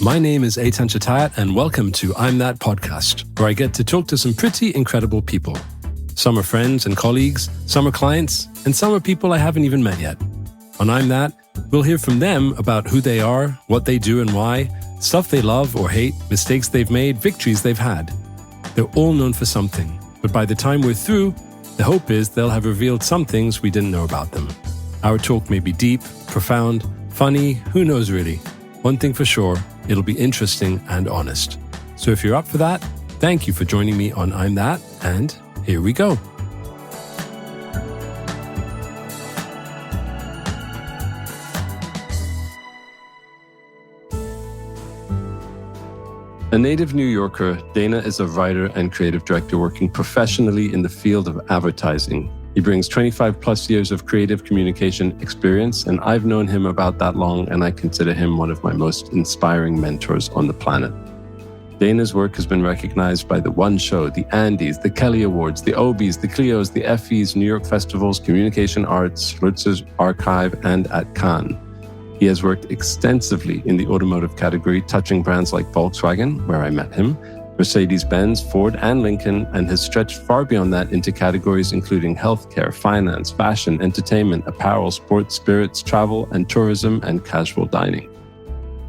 My name is Eitan Chatayat, and welcome to I'm That podcast, where I get to talk to some pretty incredible people. Some are friends and colleagues, some are clients, and some are people I haven't even met yet. On I'm That, we'll hear from them about who they are, what they do and why, stuff they love or hate, mistakes they've made, victories they've had. They're all known for something, but by the time we're through, the hope is they'll have revealed some things we didn't know about them. Our talk may be deep, profound, funny, who knows really. One thing for sure, it'll be interesting and honest. So if you're up for that, thank you for joining me on I'm That, and here we go. A native New Yorker, Dana is a writer and creative director working professionally in the field of advertising. He brings 25 plus years of creative communication experience, and I've known him about that long, and I consider him one of my most inspiring mentors on the planet. Dana's work has been recognized by the One Show, the Andes, the Kelly Awards, the Obies, the Clios, the Effies, New York Festivals, Communication Arts, Lutzer's Archive, and at Cannes. He has worked extensively in the automotive category, touching brands like Volkswagen, where I met him, Mercedes-Benz, Ford, and Lincoln, and has stretched far beyond that into categories including healthcare, finance, fashion, entertainment, apparel, sports, spirits, travel, and tourism, and casual dining.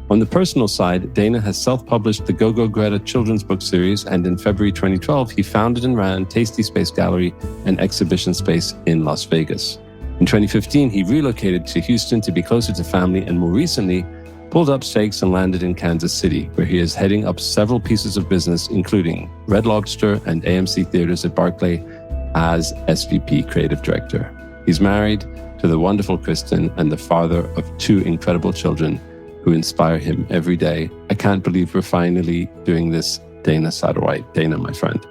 On the personal side, Dana has self-published the Go-Go Greta children's book series, and in February 2012, he founded and ran Tasty Space Gallery, an exhibition space in Las Vegas. In 2015, he relocated to Houston to be closer to family, and more recently, pulled up stakes and landed in Kansas City, where he is heading up several pieces of business, including Red Lobster and AMC Theaters at Barclay as SVP Creative Director. He's married to the wonderful Kristen and the father of two incredible children who inspire him every day. I can't believe we're finally doing this, Dana Satterwhite. Dana, my friend.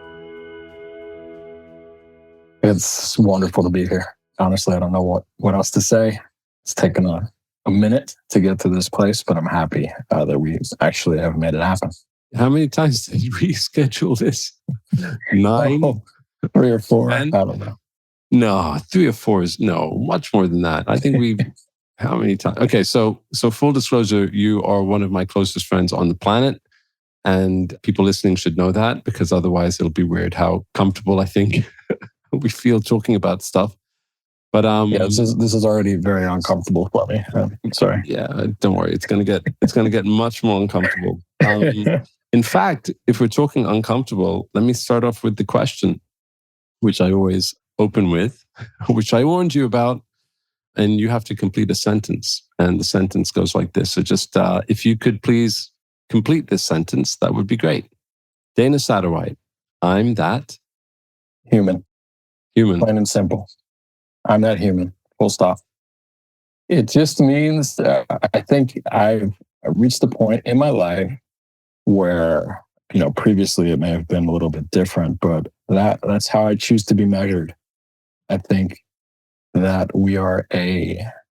It's wonderful to be here. Honestly, I don't know what else to say. It's taken a minute to get to this place, but I'm happy that we actually have made it happen. How many times did we schedule this? 9? 3 or 4. 10? I don't know. No, 3 or 4 is much more than that. I think we've, how many times? Okay, so full disclosure, you are one of my closest friends on the planet, and people listening should know that, because otherwise it'll be weird how comfortable I think we feel talking about stuff. But this is already very uncomfortable for me. Sorry. Yeah, don't worry. It's gonna get much more uncomfortable. In fact, if we're talking uncomfortable, let me start off with the question, which I always open with, which I warned you about, and you have to complete a sentence. And the sentence goes like this. So just if you could please complete this sentence, that would be great. Dana Satterwhite, I'm that human. Plain and simple. I'm that human, full stop. It just means I think I've reached a point in my life where, previously it may have been a little bit different, but that's how I choose to be measured. I think that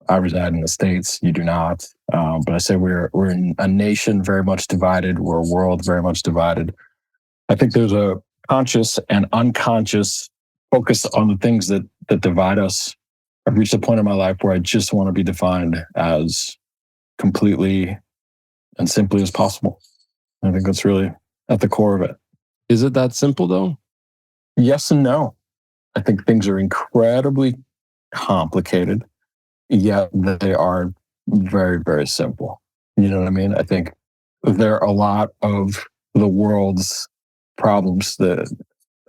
I reside in the States, you do not, but I say we're in a nation very much divided, we're a world very much divided. I think there's a conscious and unconscious focus on the things that divide us. I've reached a point in my life where I just want to be defined as completely and simply as possible. I think that's really at the core of it. Is it that simple though? Yes and no. I think things are incredibly complicated, yet they are very, very simple. You know what I mean? I think there are a lot of the world's problems that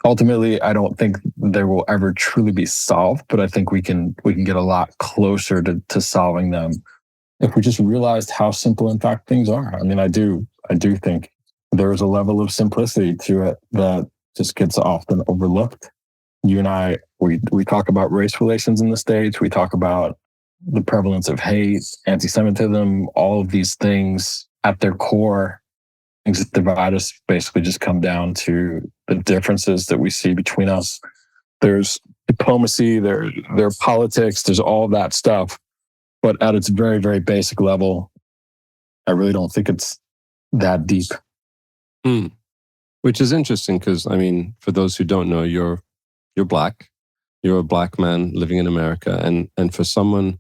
ultimately, I don't think they will ever truly be solved, but I think we can get a lot closer to solving them if we just realized how simple, in fact, things are. I mean, I do think there is a level of simplicity to it that just gets often overlooked. You and I, we talk about race relations in the States. We talk about the prevalence of hate, anti-Semitism, all of these things at their core. Things that divide us basically just come down to the differences that we see between us. There's diplomacy, there are politics, there's all that stuff. But at its very, very basic level, I really don't think it's that deep. Which is interesting because, I mean, for those who don't know, you're Black. You're a Black man living in America. And for someone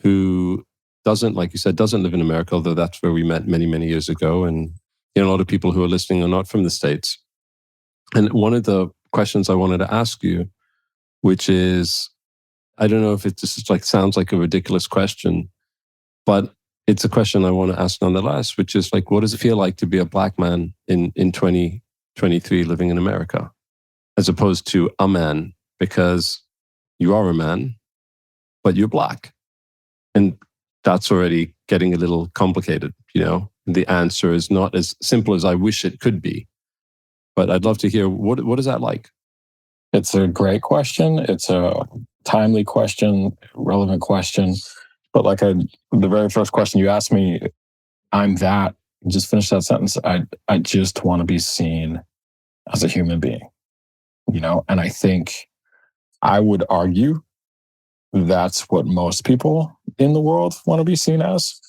who doesn't, like you said, doesn't live in America, although that's where we met many, many years ago. And a lot of people who are listening are not from the States. And one of the questions I wanted to ask you, which is, I don't know if it just like sounds like a ridiculous question, but it's a question I want to ask nonetheless, which is like, what does it feel like to be a Black man in 2023 living in America, as opposed to a man? Because you are a man, but you're Black. And that's already getting a little complicated, The answer is not as simple as I wish it could be. But I'd love to hear, what is that like? It's a great question. It's a timely question, relevant question. But the very first question you asked me, I'm that, just finish that sentence. I just want to be seen as a human being, and I think I would argue that's what most people in the world want to be seen as.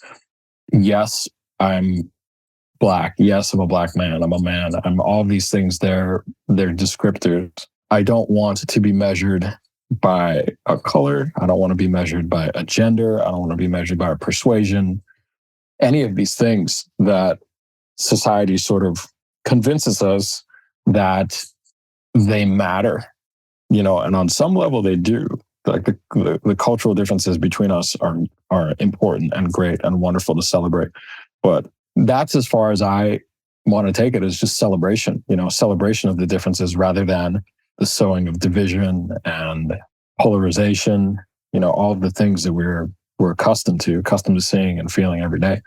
Yes, I'm Black. Yes, I'm a Black man. I'm a man. I'm all these things. They're descriptors. I don't want to be measured by a color. I don't want to be measured by a gender. I don't want to be measured by a persuasion. Any of these things that society sort of convinces us that they matter, and on some level they do. Like the cultural differences between us are important and great and wonderful to celebrate. But that's as far as I want to take it, is just celebration, celebration of the differences rather than the sowing of division and polarization, all of the things that we're accustomed to seeing and feeling every day.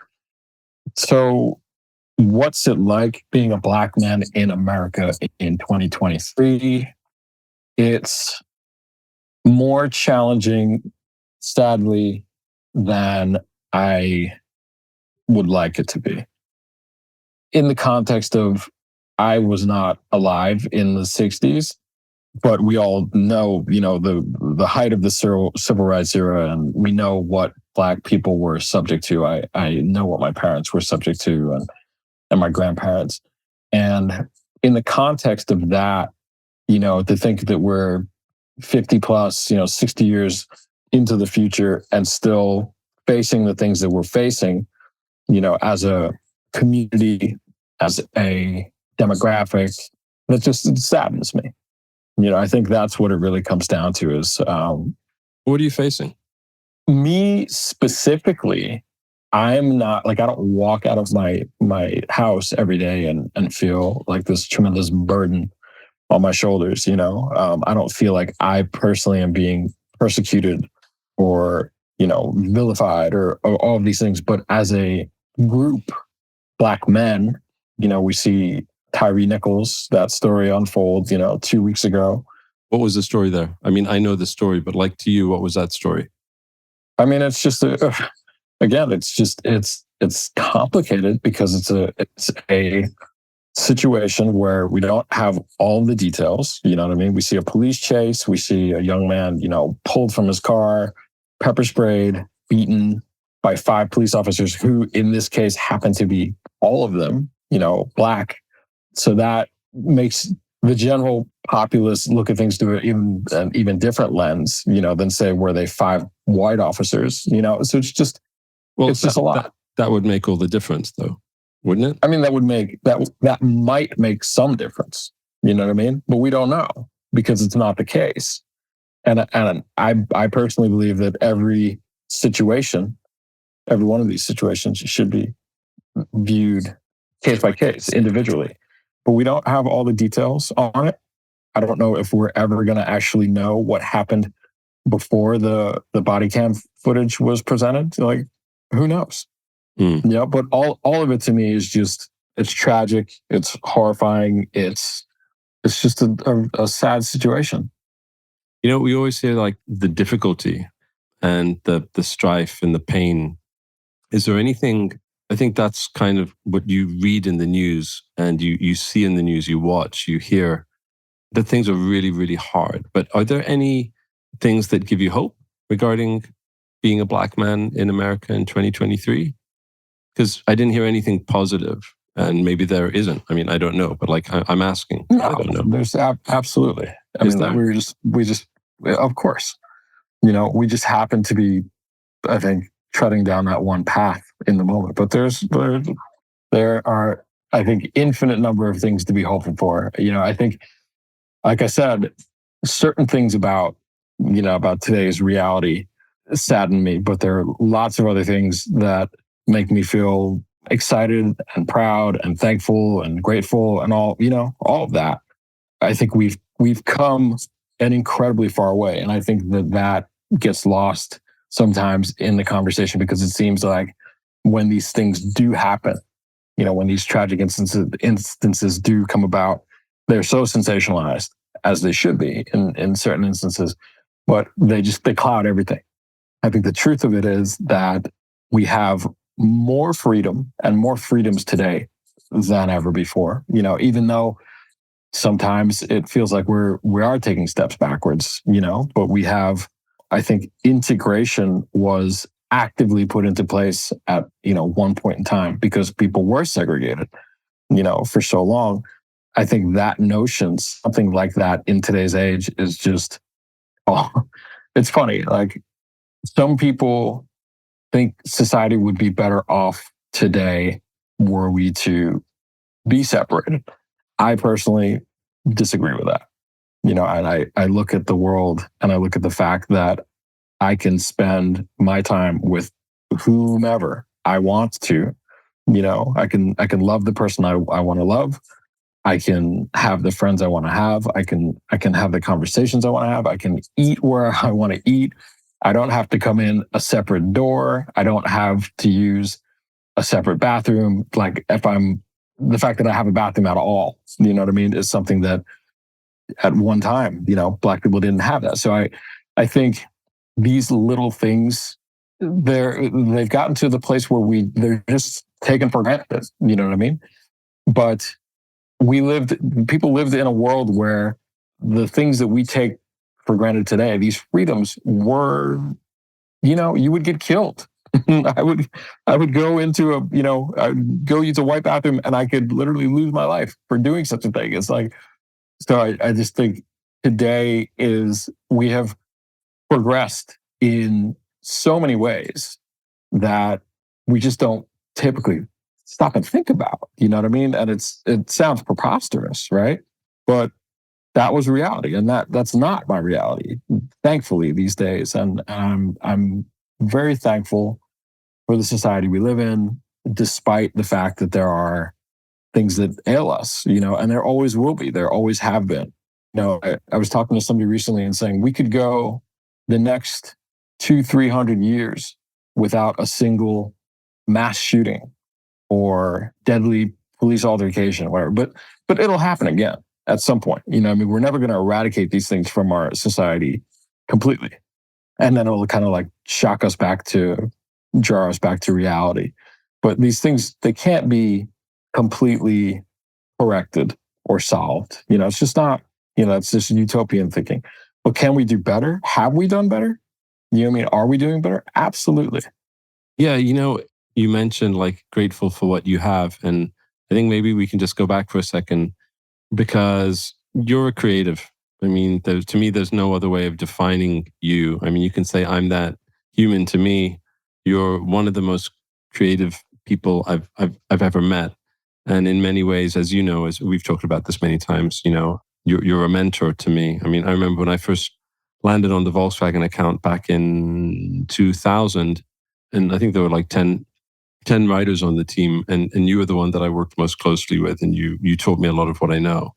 So what's it like being a Black man in America in 2023? It's more challenging, sadly, than I would like it to be. In the context of, I was not alive in the 60s, but we all know, the height of the civil rights era, and we know what Black people were subject to. I know what my parents were subject to, and my grandparents. And in the context of that, to think that we're 50 plus, 60 years into the future and still facing the things that we're facing, as a community, as a demographic, that just saddens me. I think that's what it really comes down to is... what are you facing? Me specifically, I'm not, I don't walk out of my house every day and feel like this tremendous burden on my shoulders, I don't feel like I personally am being persecuted or, vilified or all of these things. But as a group, Black men, we see Tyree Nichols, that story unfold, 2 weeks ago. What was the story there? I mean, I know the story, but like to you, what was that story? I mean, it's just, again, it's complicated because it's a situation where we don't have all the details. You know what I mean? We see a police chase. We see a young man, pulled from his car, pepper sprayed, beaten by 5 police officers who, in this case, happen to be all of them, Black. So that makes the general populace look at things through an even different lens, than say, were they 5 white officers, So it's just, it's just a lot. That would make all the difference, though, wouldn't it? I mean, that might make some difference. You know what I mean? But we don't know because it's not the case. And I personally believe that every one of these situations should be viewed case by case, individually. But we don't have all the details on it. I don't know if we're ever going to actually know what happened before the body cam footage was presented. Like, who knows? Yeah, but all of it to me is just, it's tragic, it's horrifying, it's just a sad situation. We always hear like the difficulty and the strife and the pain. Is there anything, I think that's kind of what you read in the news and you see in the news, you watch, you hear, that things are really, really hard. But are there any things that give you hope regarding being a Black man in America in 2023? Because I didn't hear anything positive, and maybe there isn't. I mean, I don't know, but I'm asking. No, I don't know. There's absolutely. I mean, we just, of course, we just happen to be, I think, treading down that one path in the moment. But there are, I think, infinite number of things to be hopeful for. I think, like I said, certain things about today's reality sadden me, but there are lots of other things that make me feel excited and proud and thankful and grateful and all of that. I think we've come an incredibly far way, and I think that gets lost sometimes in the conversation, because it seems like when these things do happen, when these tragic instances do come about, they're so sensationalized, as they should be in certain instances, but they cloud everything. I think the truth of it is that we have more freedom and more freedoms today than ever before. Even though sometimes it feels like we are taking steps backwards, but we have, I think, integration was actively put into place at, one point in time, because people were segregated, for so long. I think that notion, something like that in today's age, is just, it's funny. Like, some people think society would be better off today were we to be separated. I personally disagree with that. And I look at the world and I look at the fact that I can spend my time with whomever I want to. I can love the person I want to love. I can have the friends I want to have. I can have the conversations I want to have. I can eat where I want to eat. I don't have to come in a separate door. I don't have to use a separate bathroom. Like, the fact that I have a bathroom at all, you know what I mean, is something that at one time, Black people didn't have that. So I think these little things, they've gotten to the place where they're just taken for granted. You know what I mean? But people lived in a world where the things that we take for granted today, these freedoms were, you would get killed. I would go into I'd go use a white bathroom and I could literally lose my life for doing such a thing. It's like, so I just think today we have progressed in so many ways that we just don't typically stop and think about, you know what I mean? And it sounds preposterous, right? But that was reality, and that's not my reality, thankfully, these days. And I'm very thankful for the society we live in, despite the fact that there are things that ail us, and there always will be, there always have been. I was talking to somebody recently and saying we could go the next 200-300 years without a single mass shooting or deadly police altercation or whatever, but it'll happen again at some point. We're never going to eradicate these things from our society completely. And then it'll kind of like jar us back to reality. But these things, they can't be completely corrected or solved. It's just not, it's just utopian thinking. But can we do better? Have we done better? Are we doing better? Absolutely. Yeah, you mentioned like grateful for what you have. And I think maybe we can just go back for a second, because you're a creative. To me, there's no other way of defining you. You can say I'm that human. To me, you're one of the most creative people I've ever met. And in many ways, as you know, as we've talked about this many times, you're a mentor to me. I remember when I first landed on the Volkswagen account back in 2000, and I think there were like 10 writers on the team, and you were the one that I worked most closely with, and you taught me a lot of what I know.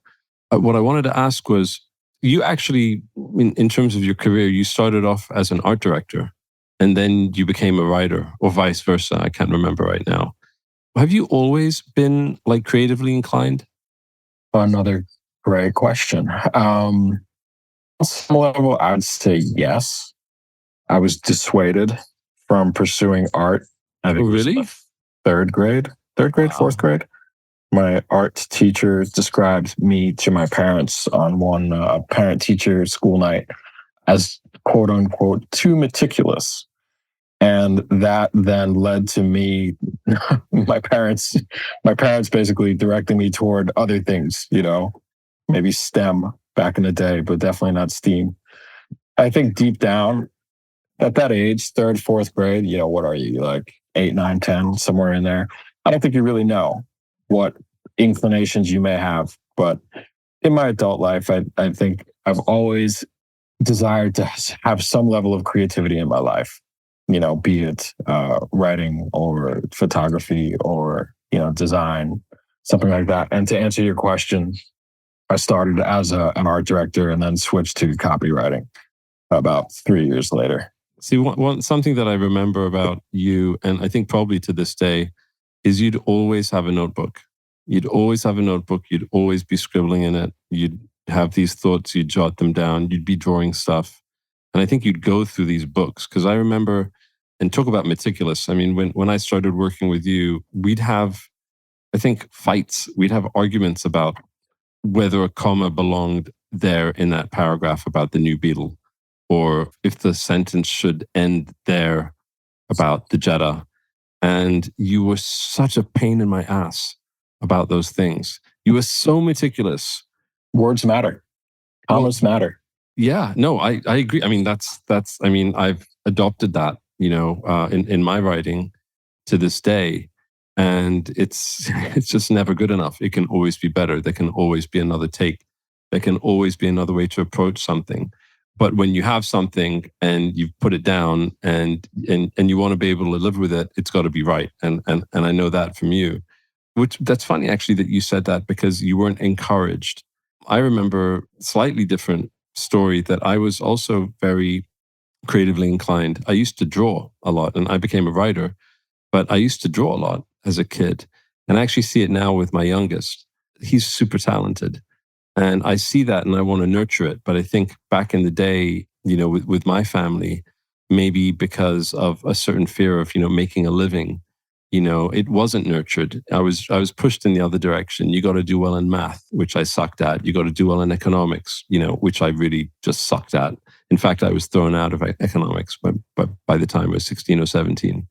What I wanted to ask was, you actually, in terms of your career, you started off as an art director, and then you became a writer, or vice versa. I can't remember right now. Have you always been like creatively inclined? Another great question. On some level, I would say yes. I was dissuaded from pursuing art. I think Really? Third grade, Wow. fourth grade. My art teacher described me to my parents on one parent-teacher school night as quote unquote too meticulous. And that then led to me, my parents basically directing me toward other things, maybe STEM back in the day, but definitely not STEAM. I think deep down, at that age, third, fourth grade, what are you, like 8, 9, 10, somewhere in there? I don't think you really know what inclinations you may have. But in my adult life, I think I've always desired to have some level of creativity in my life, be it writing or photography or, design, something like that. And to answer your question, I started as an art director and then switched to copywriting about 3 years later. See, something that I remember about you, and I think probably to this day, is you'd always have a notebook. You'd always have a notebook. You'd always be scribbling in it. You'd have these thoughts. You'd jot them down. You'd be drawing stuff. And I think you'd go through these books because I remember, and talk about meticulous. I mean, when I started working with you, we'd have, I think, fights. We'd have arguments about whether a comma belonged there in that paragraph about the new Beetle, or if the sentence should end there about the Jetta. And you were such a pain in my ass about those things. You were so meticulous. Words matter. Commas matter. Yeah, no, I agree. I mean, I've adopted that, in my writing to this day. And it's just never good enough. It can always be better. There can always be another take. There can always be another way to approach something. But when you have something and you've put it down and you want to be able to live with it, it's got to be right. And I know that from you. Which that's funny actually that you said that because you weren't encouraged. I remember a slightly different story that I was also very creatively inclined. I used to draw a lot and I became a writer, but I used to draw a lot as a kid. And I actually see it now with my youngest. He's super talented. And I see that and I want to nurture it. But I think back in the day, with my family, maybe because of a certain fear of, making a living, it wasn't nurtured. I was pushed in the other direction. You got to do well in math, which I sucked at. You got to do well in economics, which I really just sucked at. In fact, I was thrown out of economics but by the time I was 16 or 17.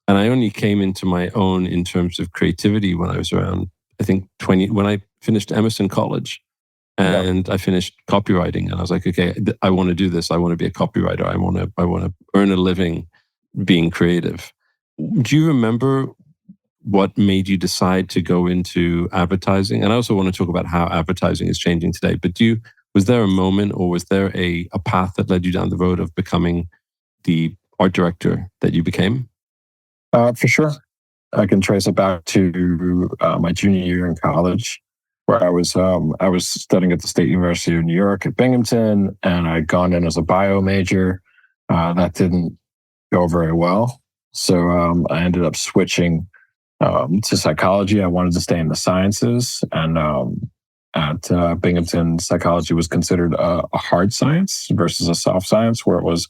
And I only came into my own in terms of creativity when I was around, I think 20, when I finished Emerson College. And I finished copywriting, and I was like, okay, I want to do this. I want to be a copywriter. I want to earn a living being creative. Do you remember what made you decide to go into advertising? And I also want to talk about how advertising is changing today. But was there a moment or was there a path that led you down the road of becoming the art director that you became? For sure. I can trace it back to my junior year in college, where I was studying at the State University of New York at Binghamton, and I'd gone in as a bio major. That didn't go very well. So I ended up switching to psychology. I wanted to stay in the sciences. And at Binghamton, psychology was considered a hard science versus a soft science, where it was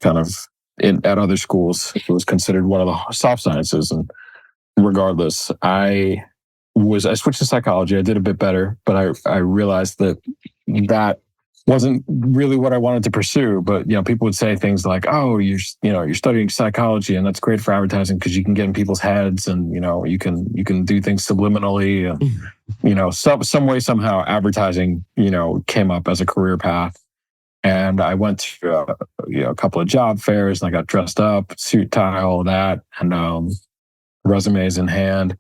kind of, at other schools, it was considered one of the soft sciences. And regardless, I switched to psychology. I did a bit better, but I realized that wasn't really what I wanted to pursue. But people would say things like, "Oh, you're studying psychology, and that's great for advertising because you can get in people's heads, and you can do things subliminally, and some way somehow advertising came up as a career path." And I went to a couple of job fairs, and I got dressed up, suit, tie, all of that, and resumes in hand.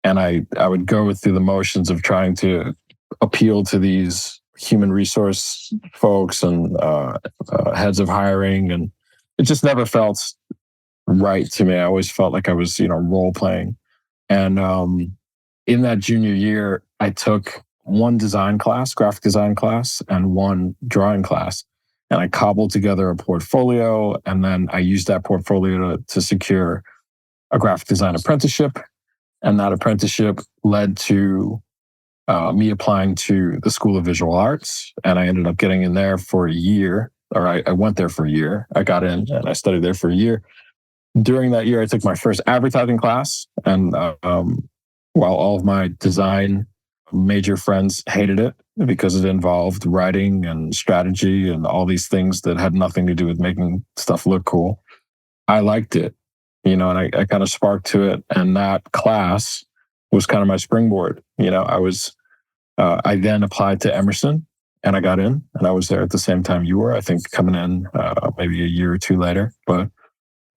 And I would go through the motions of trying to appeal to these human resource folks and heads of hiring. And it just never felt right to me. I always felt like I was, role playing. And in that junior year, I took one design class, graphic design class, and one drawing class. And I cobbled together a portfolio. And then I used that portfolio to secure a graphic design apprenticeship. And that apprenticeship led to me applying to the School of Visual Arts. And I ended up getting in there for a year, or I went there for a year. I got in and I studied there for a year. During that year, I took my first advertising class. And while all of my design major friends hated it because it involved writing and strategy and all these things that had nothing to do with making stuff look cool, I liked it. And I kind of sparked to it. And that class was kind of my springboard. I then applied to Emerson and I got in, and I was there at the same time you were, I think, coming in maybe a year or two later. But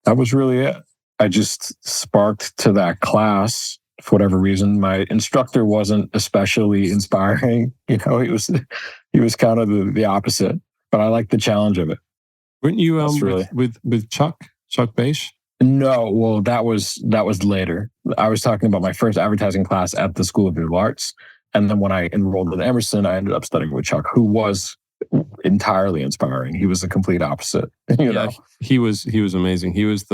that was really it. I just sparked to that class for whatever reason. My instructor wasn't especially inspiring. He was kind of the opposite, but I liked the challenge of it. Weren't you That's really with Chuck Beisch? No, well, that was later. I was talking about my first advertising class at the School of Visual Arts, and then when I enrolled at Emerson, I ended up studying with Chuck, who was entirely inspiring. He was the complete opposite. You know, he was amazing. He was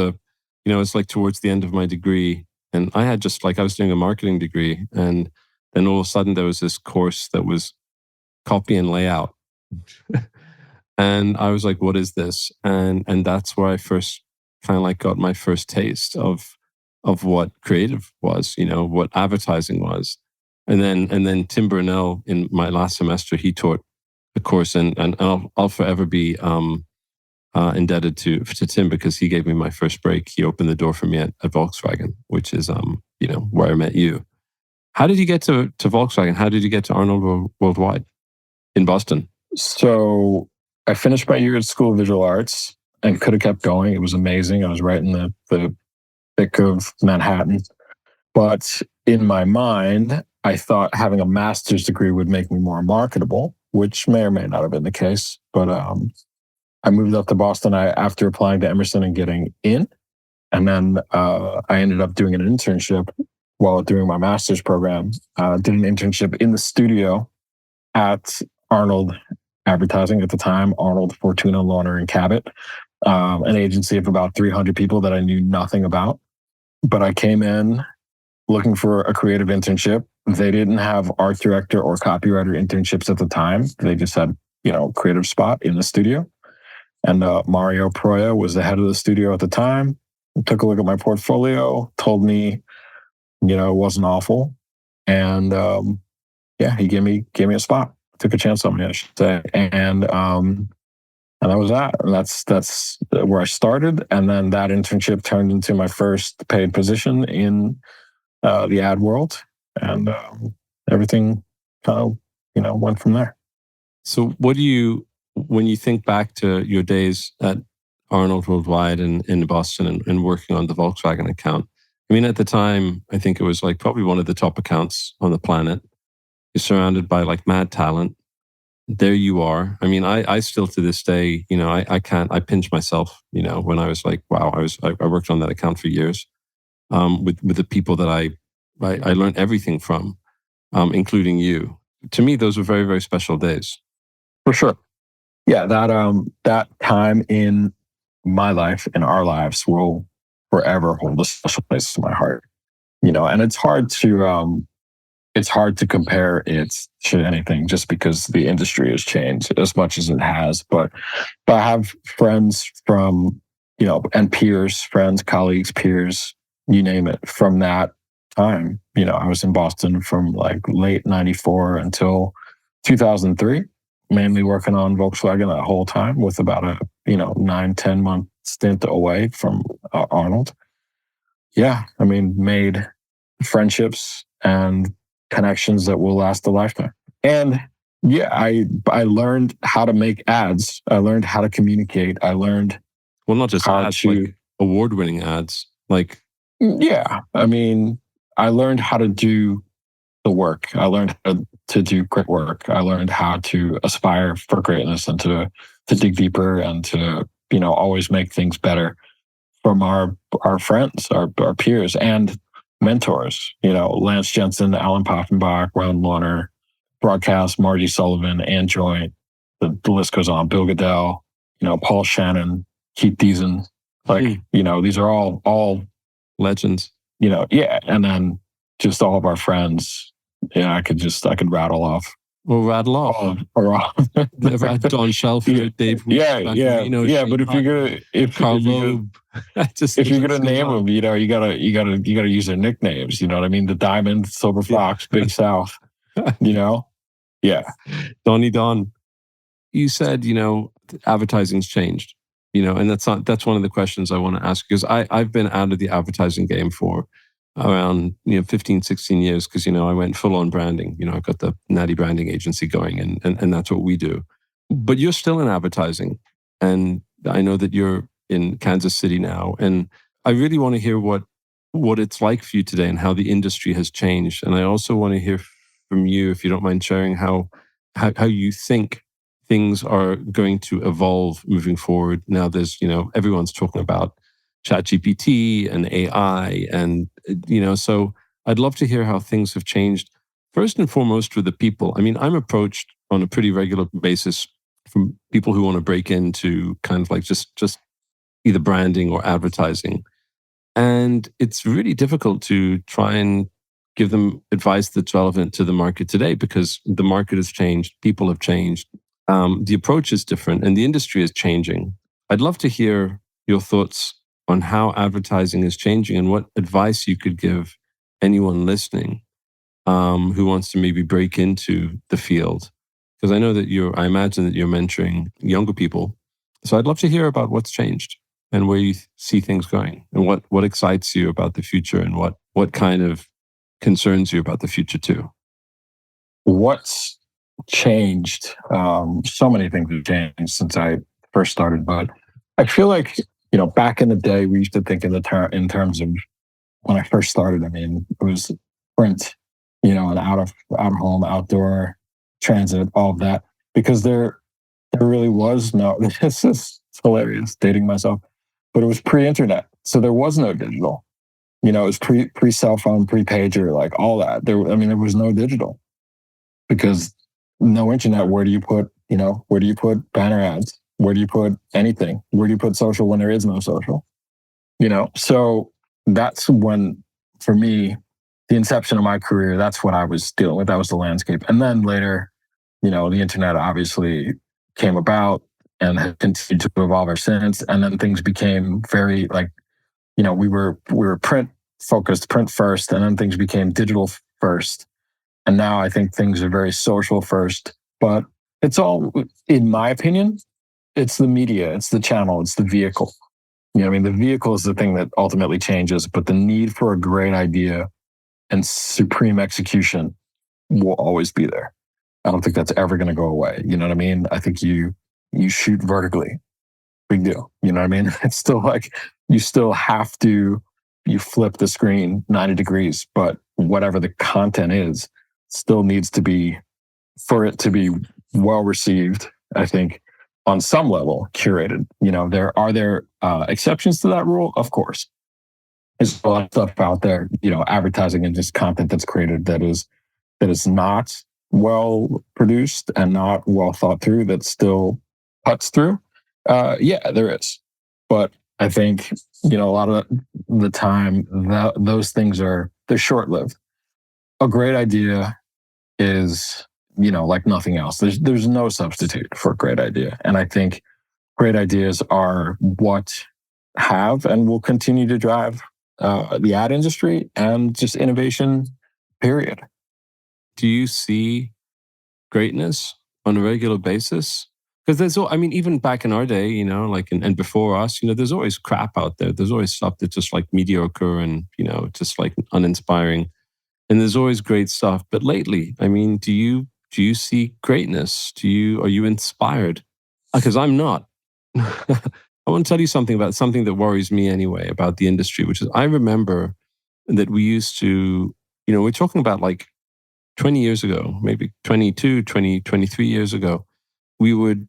it's like towards the end of my degree, and I had just I was doing a marketing degree, and then all of a sudden there was this course that was copy and layout, and I was like, "What is this?" And that's where I first kind of got my first taste of what creative was, what advertising was, and then Tim Burnell in my last semester, he taught the course, and I'll forever be indebted to Tim because he gave me my first break. He opened the door for me at Volkswagen, which is where I met you. How did you get to Volkswagen? How did you get to Arnold Worldwide in Boston? So I finished my year at School of Visual Arts and could have kept going. It was amazing. I was right in the thick of Manhattan. But in my mind, I thought having a master's degree would make me more marketable, which may or may not have been the case. But I moved up to Boston after applying to Emerson and getting in. And then I ended up doing an internship while doing my master's program. Did an internship in the studio at Arnold Advertising at the time, Arnold, Fortuna, Launer, and Cabot, an agency of about 300 people that I knew nothing about. But I came in looking for a creative internship. They didn't have art director or copywriter internships at the time. They just had, creative spot in the studio. And Mario Proya was the head of the studio at the time. Took a look at my portfolio, told me, it wasn't awful. And he gave me a spot. Took a chance on me, I should say. And that was that. And that's where I started. And then that internship turned into my first paid position in the ad world. And everything kind of, went from there. So what do you, when you think back to your days at Arnold Worldwide and in Boston and working on the Volkswagen account, I mean, at the time, I think it was probably one of the top accounts on the planet. You're surrounded by mad talent. There you are. I mean, I still to this day, I pinch myself, when I was wow, I worked on that account for years with the people that I learned everything from, including you. To me, those were very, very special days. For sure. Yeah, that time in my life, in our lives, will forever hold a special place in my heart. And it's hard to compare it to anything just because the industry has changed as much as it has. But I have friends from, and peers, friends, colleagues, peers, you name it, from that time. I was in Boston from late 94 until 2003, mainly working on Volkswagen that whole time with about a, 9-10 month stint away from Arnold. Yeah, I mean, made friendships and connections that will last a lifetime. And yeah, I learned how to make ads. I learned how to communicate. I learned not just ads, award-winning ads. Yeah, I mean, I learned how to do the work. I learned how to do great work. I learned how to aspire for greatness and to dig deeper and to always make things better from our friends, our peers, and mentors, Lance Jensen, Alan Poffenbach, Ron Launer, Broadcast, Marty Sullivan, Ann Joint, the list goes on, Bill Goodell, Paul Shannon, Keith Deason. These are all legends. And then just all of our friends. I could rattle off. Well, rattle off. Don Shelford, Dave. Yeah. But if you're gonna name them, you gotta use their nicknames. You know what I mean? The Diamond, Silver Fox, Big South. Yeah. Donnie Don. You said advertising's changed. And that's one of the questions I want to ask because I've been out of the advertising game for around 15, 16 years because I went full on branding. I got the Natty branding agency going, and that's what we do. But you're still in advertising, and I know that you're in Kansas City now, and I really want to hear what it's like for you today and how the industry has changed. And I also want to hear from you, if you don't mind sharing, how you think things are going to evolve moving forward. Now there's, everyone's talking about ChatGPT and AI, and so I'd love to hear how things have changed. First and foremost for the people. I mean, I'm approached on a pretty regular basis from people who want to break into kind of like just either branding or advertising. And it's really difficult to try and give them advice that's relevant to the market today because the market has changed, people have changed, the approach is different, and the industry is changing. I'd love to hear your thoughts on how advertising is changing and what advice you could give anyone listening who wants to maybe break into the field. Because I know that I imagine that you're mentoring younger people. So I'd love to hear about what's changed and where you see things going and what excites you about the future and what kind of concerns you about the future too. What's changed? So many things have changed since I first started, but I feel like, back in the day, we used to think in terms of when I first started. I mean, it was print, and out of home, outdoor, transit, all of that, because there really was no. This is hilarious, dating myself, but it was pre-internet, so there was no digital. It was pre cell phone, pre pager, like all that. There was no digital because no internet. Where do you put banner ads? Where do you put anything? Where do you put social when there is no social? So that's when, for me, the inception of my career, that's what I was dealing with. That was the landscape. And then later, the internet obviously came about and has continued to evolve ever since. And then things became very we were print focused, print first, and then things became digital first. And now I think things are very social first. But it's all, in my opinion, it's the media, it's the channel, it's the vehicle. The vehicle is the thing that ultimately changes, but the need for a great idea and supreme execution will always be there. I don't think that's ever going to go away. You know what I mean? I think you shoot vertically. Big deal. You know what I mean? It's still like you still have to, you flip the screen 90 degrees, but whatever the content is, still needs to be, for it to be well received, I think, on some level, curated. Are there exceptions to that rule? Of course. There's a lot of stuff out there, advertising and just content that's created that is not well produced and not well thought through, that still cuts through. Yeah, there is. But I think, a lot of the time, those things they're short-lived. A great idea is, like nothing else. There's no substitute for a great idea. And I think great ideas are what have and will continue to drive the ad industry and just innovation, period. Do you see greatness on a regular basis? Because even back in our day, and before us, there's always crap out there. There's always stuff that's just like mediocre and, just like uninspiring. And there's always great stuff. But lately, do you see greatness? Are you inspired? Because I'm not. I want to tell you something about something that worries me anyway about the industry, which is I remember that we used to, we're talking about like 20 years ago, maybe 22, 20, 23 years ago, we would,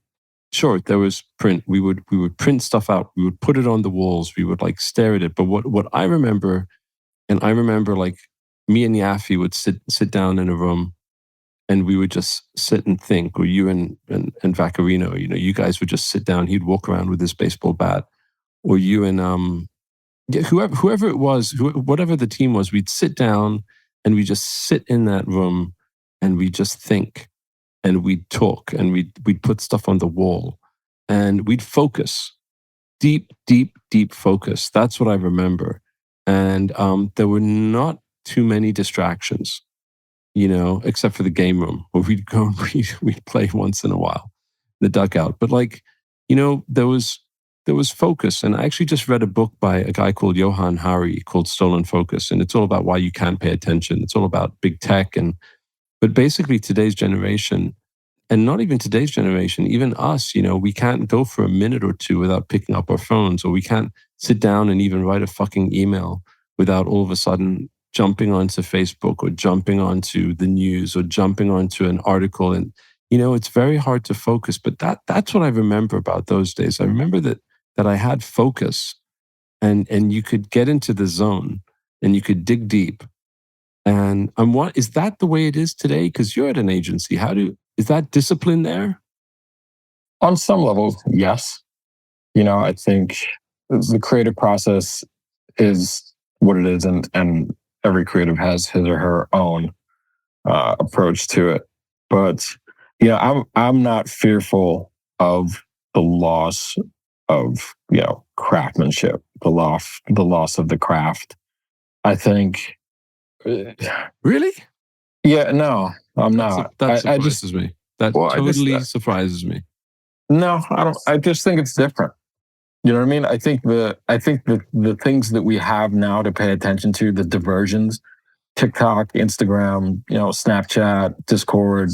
sure, there was print. We would print stuff out. We would put it on the walls. We would like stare at it. But what I remember, and I remember like me and Yaffe would sit down in a room and we would just sit and think, or you and Vaccarino, you guys would just sit down. He'd walk around with his baseball bat, or you and whoever it was, whatever the team was, we'd sit down and we just sit in that room and we just think and we'd talk and we'd put stuff on the wall and we'd focus, deep focus. That's what I remember. And there were not too many distractions, except for the game room where we'd go and we'd play once in a while, the dugout. But there was there was focus. And I actually just read a book by a guy called Johan Hari called Stolen Focus. And it's all about why you can't pay attention. It's all about big tech. But basically today's generation, and not even today's generation, even us, we can't go for a minute or two without picking up our phones, or we can't sit down and even write a fucking email without all of a sudden jumping onto Facebook or jumping onto the news or jumping onto an article. And, it's very hard to focus. But that's what I remember about those days. I remember that I had focus, and you could get into the zone and you could dig deep. And is that the way it is today? Because you're at an agency. Is that discipline there? On some levels, yes. I think the creative process is what it is, and every creative has his or her own approach to it. But I'm not fearful of the loss of craftsmanship, the loss of the craft. I think. Really? Yeah, no, I'm not. That surprises me. That totally surprises me. No, I don't. I just think it's different. You know what I mean? I think the things that we have now to pay attention to, the diversions, TikTok, Instagram, Snapchat, Discord,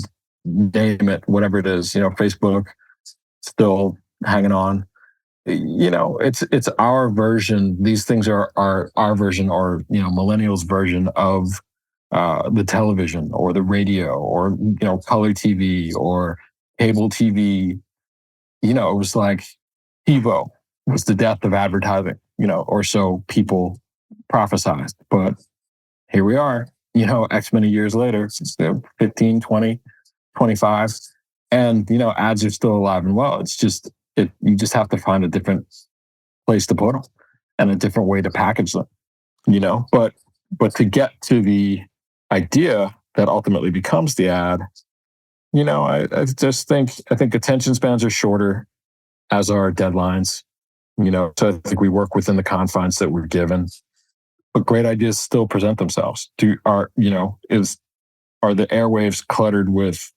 name it, whatever it is, Facebook, still hanging on. It's our version. These things are our version, or millennials' version of the television or the radio or color TV or cable TV. It was like TiVo was the death of advertising, or so people prophesized. But here we are, X many years later, 15, 20, 25, and ads are still alive and well. It's just you just have to find a different place to put them and a different way to package them, But to get to the idea that ultimately becomes the ad, I think attention spans are shorter, as are deadlines. So I think we work within the confines that we're given, but great ideas still present themselves. Are the airwaves cluttered with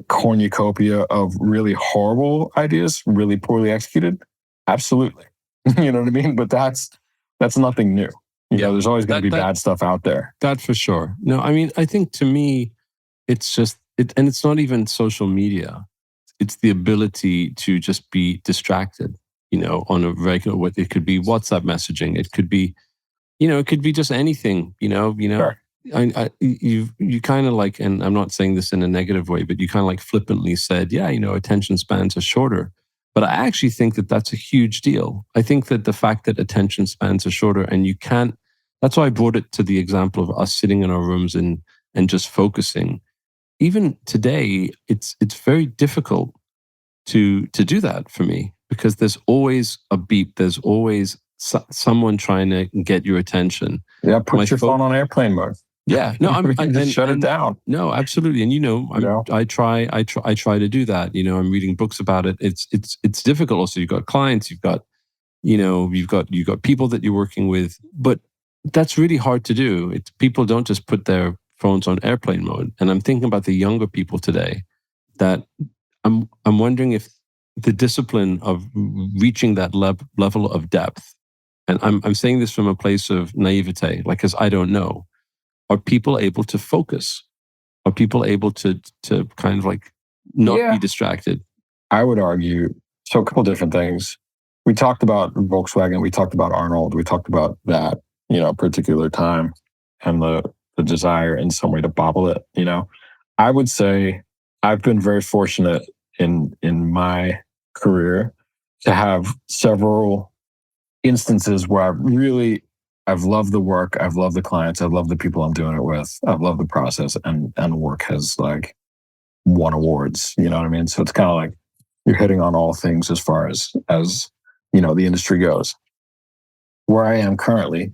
cornucopia of really horrible ideas, really poorly executed? Absolutely. You know what I mean? But that's nothing new. There's always going to be bad stuff out there. That for sure. No, I mean, I think to me, it's just and it's not even social media. It's the ability to just be distracted, on a regular. It could be WhatsApp messaging. It could be, it could be just anything. Sure. You kind of like, and I'm not saying this in a negative way, but you kind of like flippantly said, yeah, attention spans are shorter. But I actually think that that's a huge deal. I think that the fact that attention spans are shorter, and you can't, that's why I brought it to the example of us sitting in our rooms and just focusing. Even today, it's very difficult to do that for me, because there's always a beep. There's always someone trying to get your attention. Yeah, put your phone on airplane mode. Yeah, no, just shut it down. No, absolutely, and I try to do that. I'm reading books about it. It's difficult. Also, you've got clients, you've got people that you're working with, but that's really hard to do. People don't just put their phones on airplane mode. And I'm thinking about the younger people today, that I'm wondering if the discipline of reaching that level of depth, and I'm saying this from a place of naivete, like, because I don't know. Are people able to focus? Are people able to kind of like not be distracted? I would argue, so a couple different things. We talked about Volkswagen, we talked about Arnold, we talked about that, particular time and the desire in some way to bobble it, I would say I've been very fortunate in my career to have several instances where I've loved the work, I've loved the clients, I've loved the people I'm doing it with, I've loved the process, and work has like won awards. You know what I mean? So it's kind of like you're hitting on all things as far as the industry goes. Where I am currently,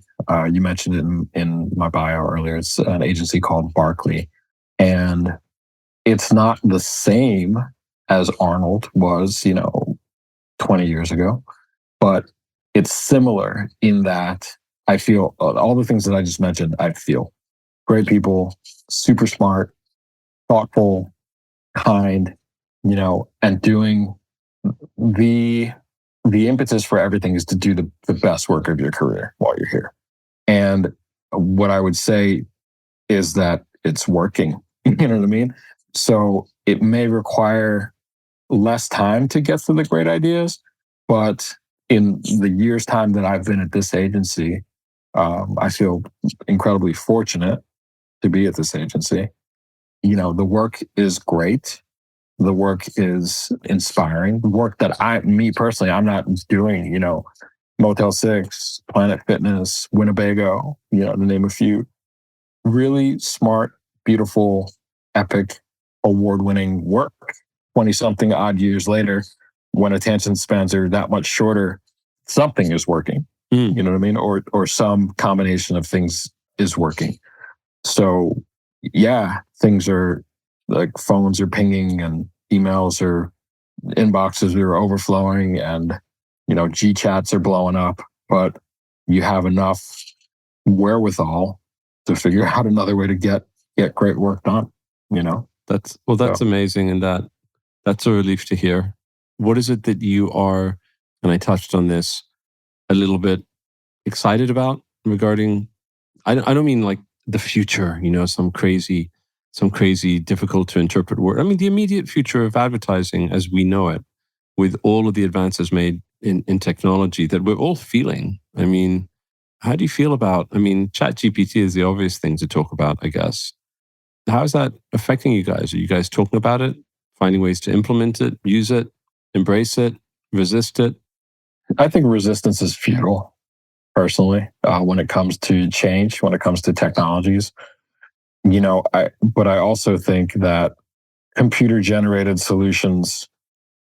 you mentioned it in my bio earlier. It's an agency called Barkley, and it's not the same as Arnold was, 20 years ago, but it's similar in that I feel all the things that I just mentioned. I feel great people, super smart, thoughtful, kind, and doing the the impetus for everything is to do the best work of your career while you're here. And what I would say is that it's working. You know what I mean? So it may require less time to get to the great ideas, but in the year's time that I've been at this agency, I feel incredibly fortunate to be at this agency. You know, the work is great. The work is inspiring. The work that me personally, I'm not doing, you know, Motel 6, Planet Fitness, Winnebago, you know, to name a few. Really smart, beautiful, epic, award-winning work. 20-something odd years later, when attention spans are that much shorter, something is working. You know what I mean? Or some combination of things is working. So yeah, things are like phones are pinging and emails or inboxes are overflowing and, you know, G chats are blowing up, but you have enough wherewithal to figure out another way to get great work done, you know? That's amazing. And that's a relief to hear. What is it that you are, and I touched on this a little bit, excited about regarding, I don't mean like the future, you know, some crazy difficult to interpret word. I mean, the immediate future of advertising as we know it, with all of the advances made in technology that we're all feeling. I mean, how do you feel about, I mean, ChatGPT is the obvious thing to talk about, I guess. How is that affecting you guys? Are you guys talking about it, finding ways to implement it, use it, embrace it, resist it? I think resistance is futile, personally, when it comes to change, when it comes to technologies. You know, but I also think that computer generated solutions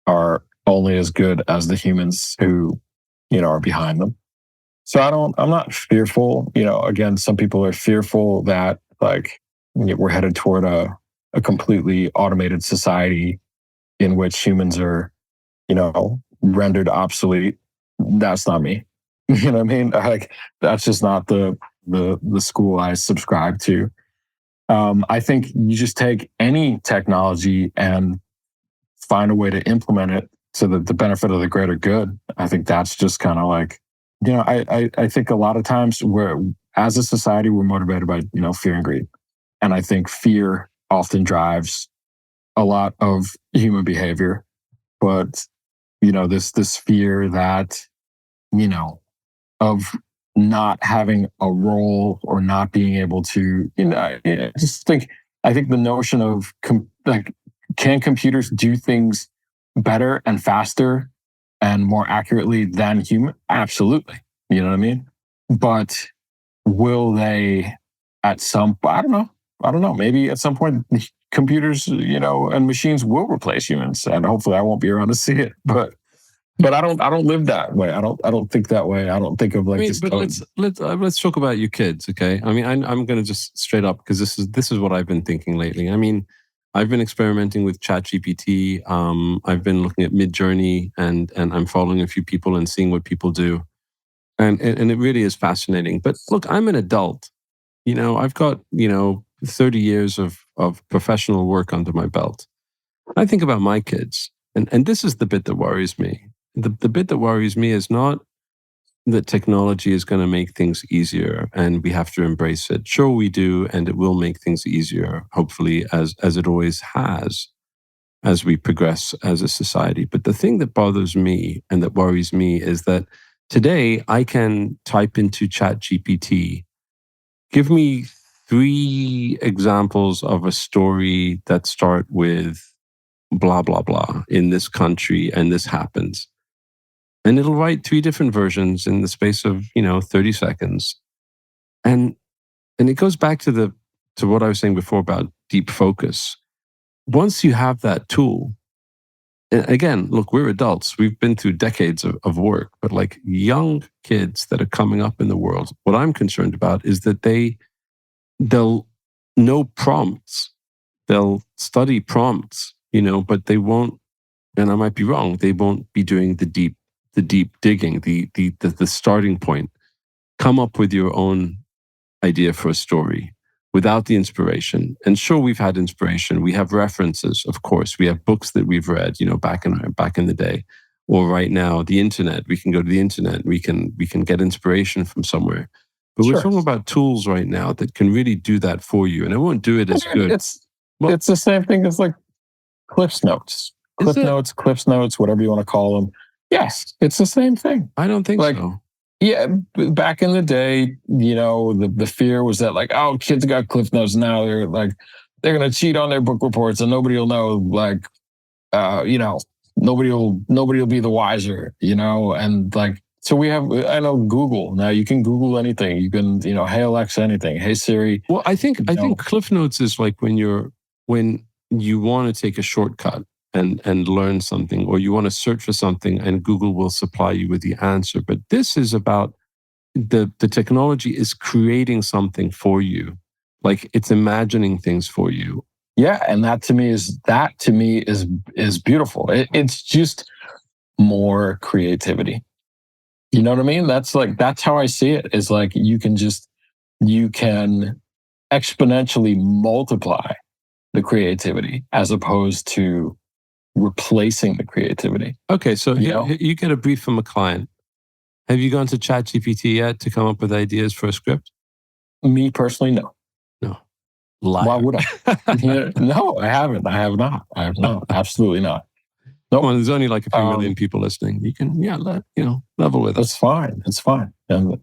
are only as good as the humans who, you know, are behind them. So I'm not fearful. You know, again, some people are fearful that like we're headed toward a completely automated society in which humans are, you know, rendered obsolete. That's not me. You know what I mean? Like that's just not the school I subscribe to. I think you just take any technology and find a way to implement it to the benefit of the greater good. I think that's just kind of like, you know, I think a lot of times we're, as a society, we're motivated by, you know, fear and greed. And I think fear often drives a lot of human behavior. But, you know, this fear that, you know, of not having a role or not being able to, you know, I think the notion of like, can computers do things better and faster and more accurately than human? Absolutely. You know what I mean? But will they at some, I don't know. Maybe at some point computers, you know, and machines will replace humans, and hopefully I won't be around to see it. But I don't live that way. I don't think that way. I don't think of like. I mean, but let's talk about your kids, okay? I mean, I'm going to just straight up, because this is what I've been thinking lately. I mean, I've been experimenting with ChatGPT. I've been looking at Midjourney, and I'm following a few people and seeing what people do, and it really is fascinating. But look, I'm an adult. You know, I've got 30 years of professional work under my belt. I think about my kids, and this is the bit that worries me. The bit that worries me is not that technology is going to make things easier and we have to embrace it. Sure, we do, and it will make things easier, hopefully, as it always has, as we progress as a society. But the thing that bothers me and that worries me is that today I can type into ChatGPT, give me 3 examples of a story that start with blah, blah, blah in this country, and this happens. And it'll write 3 different versions in the space of, 30 seconds. And it goes back to what I was saying before about deep focus. Once you have that tool, and again, look, we're adults. We've been through decades of work, but like young kids that are coming up in the world, what I'm concerned about is that they'll know prompts. They'll study prompts, but they won't, and I might be wrong, they won't be doing the deep digging, the starting point. Come up with your own idea for a story without the inspiration. And sure, we've had inspiration. We have references, of course. We have books that we've read, back in the day. or right now, the internet. We can go to the internet. We can get inspiration from somewhere. But we're Sure. talking about tools right now that can really do that for you. And it won't do it as good. Well- It's the same thing as like Cliff's Notes. Cliff's Notes, whatever you want to call them. Yes, it's the same thing. I don't think Like, so. yeah, back in the day, the fear was that like, oh, kids got Cliff Notes now. They're gonna cheat on their book reports and nobody will know. Like, nobody will be the wiser. And like, so I know Google now. You can Google anything. You can, hey Alexa, anything. Hey Siri. Well, I think Cliff Notes is like when you want to take a shortcut and learn something, or you want to search for something and Google will supply you with the answer. But this is about the technology is creating something for you. Like it's imagining things for you. Yeah. And that to me is beautiful. It's just more creativity. You know what I mean? That's how I see it. Is like you can exponentially multiply the creativity as opposed to replacing the creativity. Okay, so you get a brief from a client. Have you gone to ChatGPT yet to come up with ideas for a script? Me personally, no. No. Liar. Why would I? No, I haven't. I have not. Absolutely not. Nope. Well, there's only like a few million people listening. You can, level with it. It's fine. It's fine. And,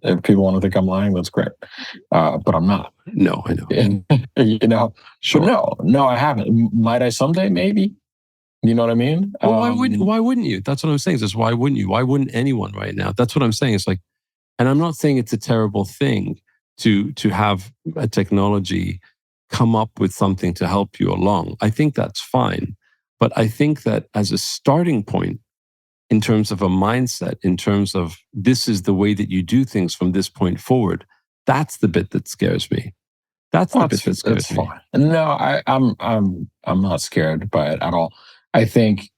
if people want to think I'm lying, that's great. But I'm not. No, I know. Sure. But no, I haven't. Might I someday? Maybe. You know what I mean? Well, why wouldn't you? That's what I'm saying. Is why wouldn't you? Why wouldn't anyone right now? That's what I'm saying. It's like, and I'm not saying it's a terrible thing to have a technology come up with something to help you along. I think that's fine. But I think that as a starting point, in terms of a mindset, in terms of this is the way that you do things from this point forward, that's the bit that scares me. That's the bit that scares me. Fine. No, I'm not scared by it at all. I think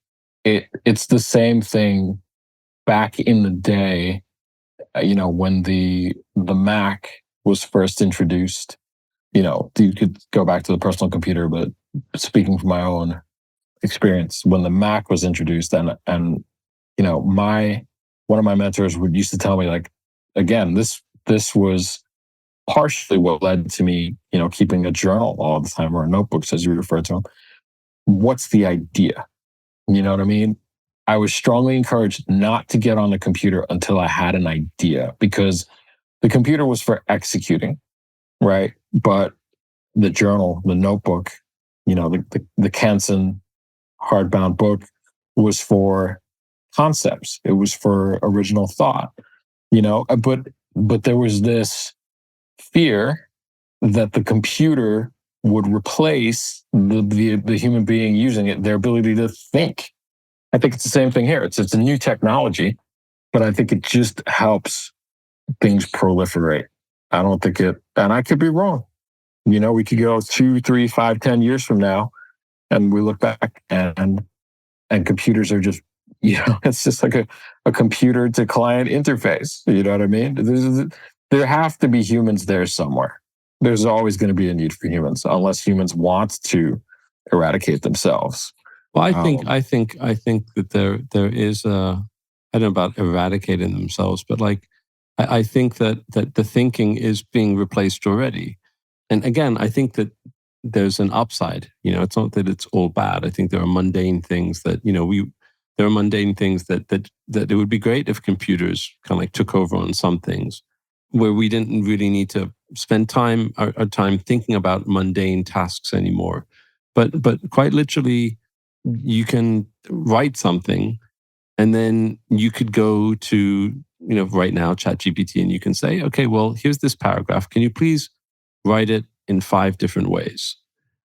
it's the same thing back in the day, when the Mac was first introduced. You could go back to the personal computer, but speaking from my own experience, when the Mac was introduced, and one of my mentors used to tell me, like, again, this was partially what led to me, keeping a journal all the time, or notebooks, as you refer to them. What's the idea? You know what I mean? I was strongly encouraged not to get on the computer until I had an idea, because the computer was for executing, right? But the journal, the notebook, the Kenson hardbound book was for concepts. It was for original thought, but there was this fear that the computer would replace the human being using it, their ability to think. I think it's the same thing here. It's a new technology, but I think it just helps things proliferate. I don't think and I could be wrong. We could go 2, 3, 5, 10 years from now, and we look back and computers are just, it's just like a computer to client interface. You know what I mean? There have to be humans there somewhere. There's always going to be a need for humans, unless humans want to eradicate themselves. Well, I think that there is I don't know about eradicating themselves, but like I think that the thinking is being replaced already. And again, I think that there's an upside. It's not that it's all bad. I think there are mundane things that there are mundane things that it would be great if computers kind of like took over on some things, where we didn't really need to spend our time thinking about mundane tasks anymore. But quite literally, you can write something, and then you could go to, right now, ChatGPT, and you can say, okay, well, here's this paragraph. Can you please write it in 5 different ways?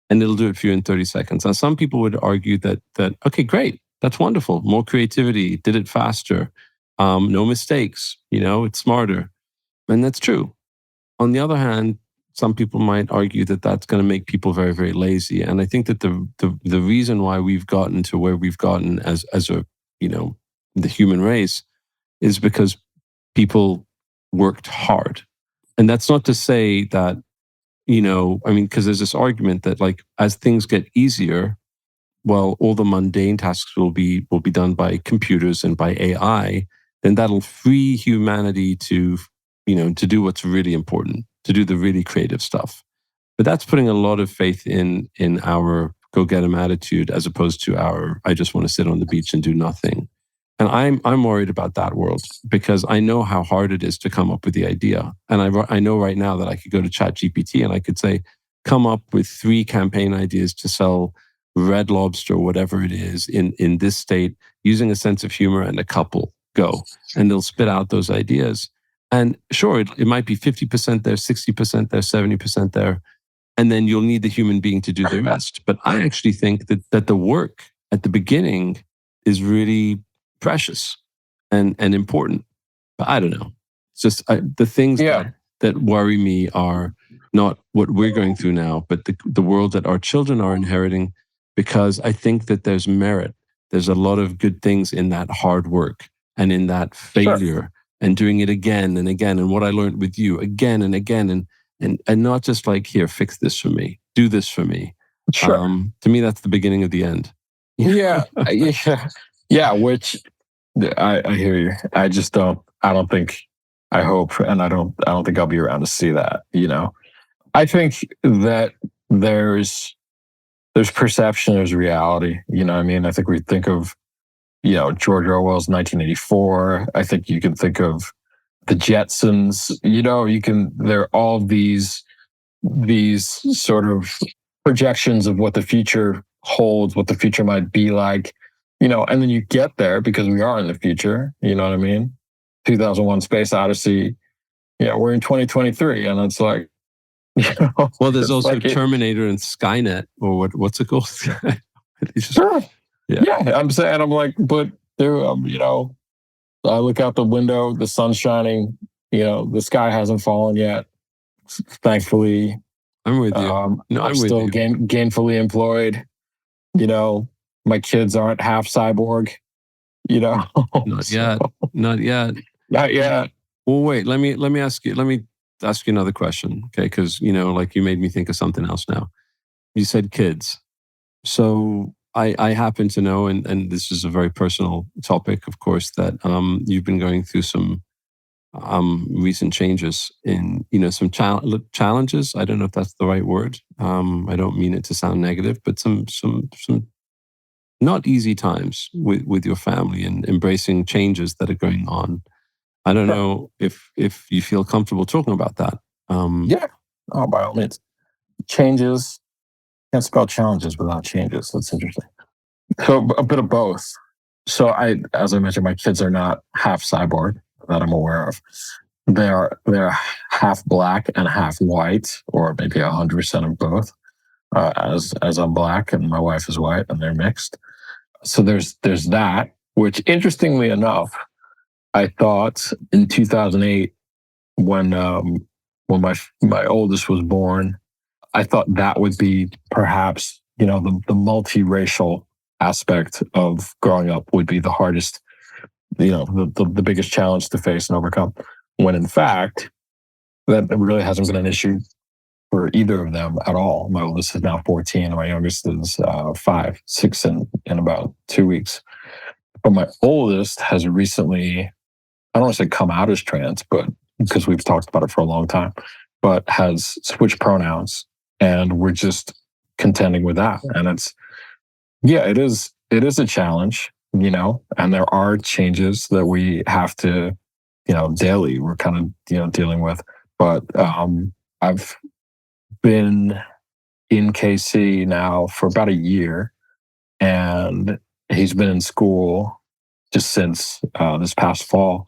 And it'll do it for you in 30 seconds. Now, some people would argue that okay, great, that's wonderful. More creativity, did it faster, no mistakes, it's smarter. And that's true. On the other hand, some people might argue that that's going to make people very, very lazy. And I think that the reason why we've gotten to where we've gotten as a, the human race is because people worked hard. And that's not to say that, because there's this argument that like, as things get easier, well, all the mundane tasks will be done by computers and by AI, then that'll free humanity to, to do what's really important, to do the really creative stuff. But that's putting a lot of faith in our go get 'em attitude as opposed to our I just want to sit on the beach and do nothing. And I'm worried about that world because I know how hard it is to come up with the idea. And I know right now that I could go to ChatGPT and I could say, come up with 3 campaign ideas to sell Red Lobster, whatever it is, in this state, using a sense of humor and a couple. Go. And they'll spit out those ideas. And sure, it might be 50% there, 60% there, 70% there. And then you'll need the human being to do the rest. But I actually think that the work at the beginning is really precious and important. But I don't know. It's just the things that worry me are not what we're going through now, but the world that our children are inheriting, because I think that there's merit. There's a lot of good things in that hard work and in that failure and doing it again and again. And what I learned with you again and again and not just like, here, fix this for me, do this for me. Sure. To me, that's the beginning of the end. Yeah. Which I hear you. I just don't think, I hope, and I don't think I'll be around to see that, I think that there's perception, there's reality. You know what I mean? I think we think of, George Orwell's 1984. I think you can think of the Jetsons. There are all these sort of projections of what the future holds, what the future might be like, and then you get there because we are in the future. You know what I mean? 2001 Space Odyssey. We're in 2023, and it's like, well, there's also like Terminator and Skynet, or what's it called? Sure. Yeah. I'm saying, I'm like, but there, I look out the window, the sun's shining, the sky hasn't fallen yet. Thankfully, I'm with you. I'm still gainfully employed. My kids aren't half cyborg. Not yet. Not yet. Well, wait. Let me ask you another question, okay? Because like you made me think of something else now. You said kids, so I happen to know, and this is a very personal topic, of course, that you've been going through some recent changes in some challenges. I don't know if that's the right word. I don't mean it to sound negative, but some not easy times with your family and embracing changes that are going on. I don't know if you feel comfortable talking about that. Yeah. Oh, by all means. Changes. Can't spell challenges without changes. That's interesting. So a bit of both. So as I mentioned, my kids are not half cyborg that I'm aware of. They're half black and half white, or maybe 100% of both. As I'm black and my wife is white, and they're mixed. So there's that. Which, interestingly enough, I thought in 2008 when my oldest was born, I thought that would be perhaps the multiracial aspect of growing up would be the hardest, the biggest challenge to face and overcome. When in fact, that really hasn't been an issue for either of them at all. My oldest is now 14, and my youngest is 6 in about 2 weeks. But my oldest has recently, I don't want to say come out as trans, but because we've talked about it for a long time, but has switched pronouns, and we're just contending with that. And it is a challenge, and there are changes that we have to, daily we're kind of, dealing with. But I've been in KC now for about a year, and he's been in school just since this past fall.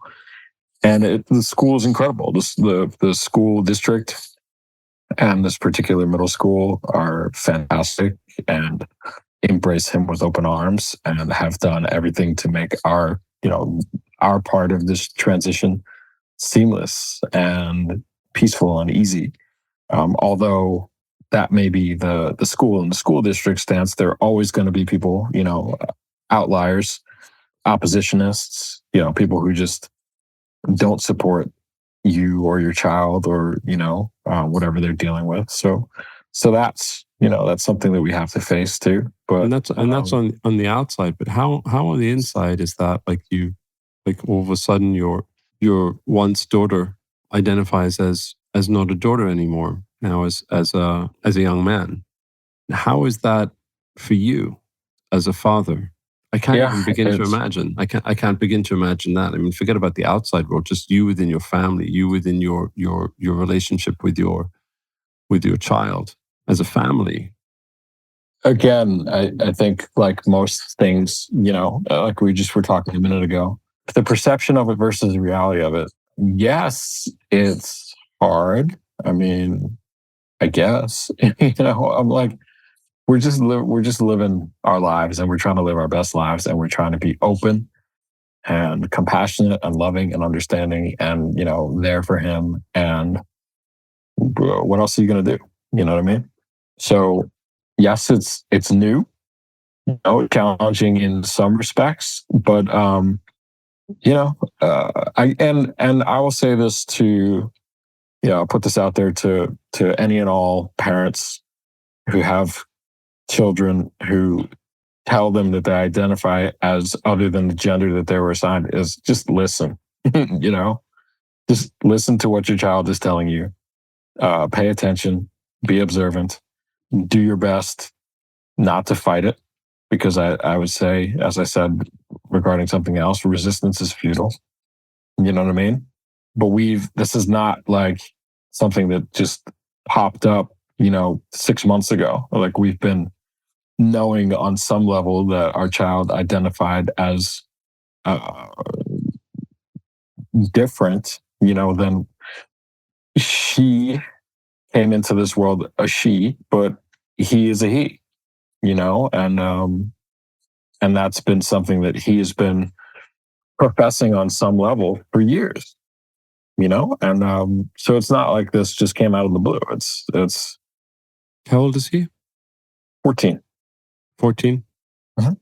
And the school is incredible. The school district and this particular middle school are fantastic and embrace him with open arms and have done everything to make our part of this transition seamless and peaceful and easy. Although that may be the school and the school district stance, there are always going to be people, outliers, oppositionists, people who just don't support you or your child or, whatever they're dealing with. So that's, that's something that we have to face too. But that's on the outside. But how on the inside is that like all of a sudden your once daughter identifies as not a daughter anymore now as a young man. How is that for you as a father? I can't even begin to imagine. I can't begin to imagine that. I mean, forget about the outside world. Just you within your family, you within your relationship with your child as a family. Again, I think like most things, like we just were talking a minute ago, the perception of it versus the reality of it. Yes, it's hard. I mean, I guess, I'm like, we're just living our lives, and we're trying to live our best lives, and we're trying to be open and compassionate and loving and understanding and, there for him. And what else are you going to do? You know what I mean? So yes, it's new, challenging in some respects, but I will say this to, I'll put this out there to any and all parents who have children who tell them that they identify as other than the gender that they were assigned, is just listen. Just listen to what your child is telling you. Pay attention, be observant, do your best not to fight it, because I would say, as I said regarding something else, resistance is futile. You know what I mean? But this is not like something that just popped up, 6 months ago. Like, we've been knowing on some level that our child identified as different, than she came into this world a she, but he is a he, and that's been something that he has been professing on some level for years, and so it's not like this just came out of the blue. It's How old is he? 14. 14? Uh-huh.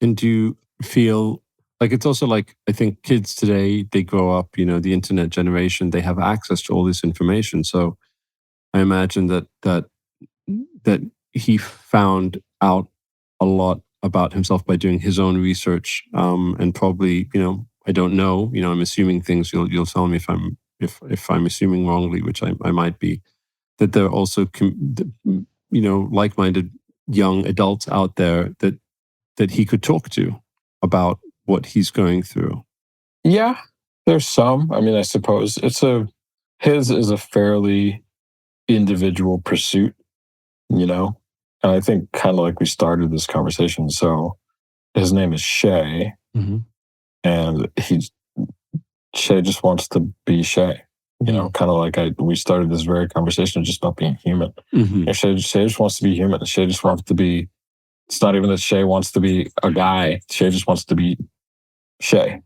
And do you feel like it's also like, I think kids today, they grow up, the internet generation, they have access to all this information. So I imagine that he found out a lot about himself by doing his own research, and probably, I don't know, I'm assuming things. You'll tell me if I'm assuming wrongly, which I might be. That there are also like-minded young adults out there that he could talk to about what he's going through. Yeah, there's some. I mean, I suppose his is a fairly individual pursuit, and I think kind of like we started this conversation. So his name is Shay, mm-hmm. and Shay just wants to be Shay. Kind of like we started this very conversation just about being human. Mm-hmm. And Shay just wants to be human. Shay just wants to be. It's not even that Shay wants to be a guy. Shay just wants to be Shay.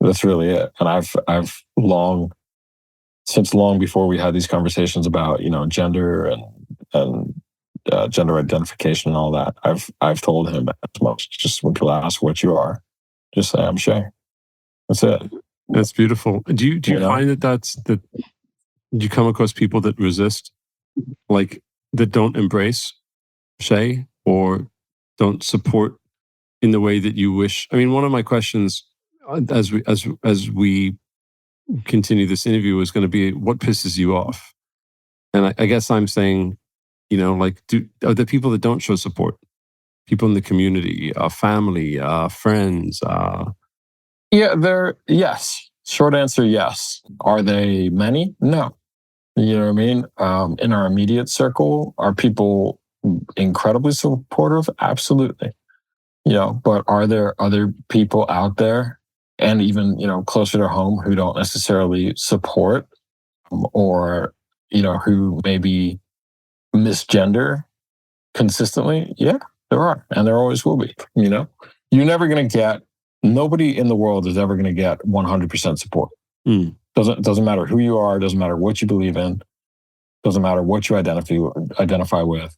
That's really it. And I've since long before we had these conversations about gender and gender identification and all that, I've told him as much. Just when people ask what you are, just say I'm Shay. That's it. That's beautiful. Do you find that you come across people that resist, like that don't embrace Shay or don't support in the way that you wish? I mean, one of my questions as we continue this interview is going to be, what pisses you off? And I guess I'm saying, are there people that don't show support? People in the community, family, friends. Yes. Short answer, yes. Are they many? No. You know what I mean? In our immediate circle, are people incredibly supportive? Absolutely. But are there other people out there, and even, closer to home, who don't necessarily support, or, who maybe misgender consistently? Yeah, there are. And there always will be, You're never going to get, nobody in the world is ever going to get 100% support. Doesn't matter who you are, doesn't matter what you believe in, doesn't matter what you identify with.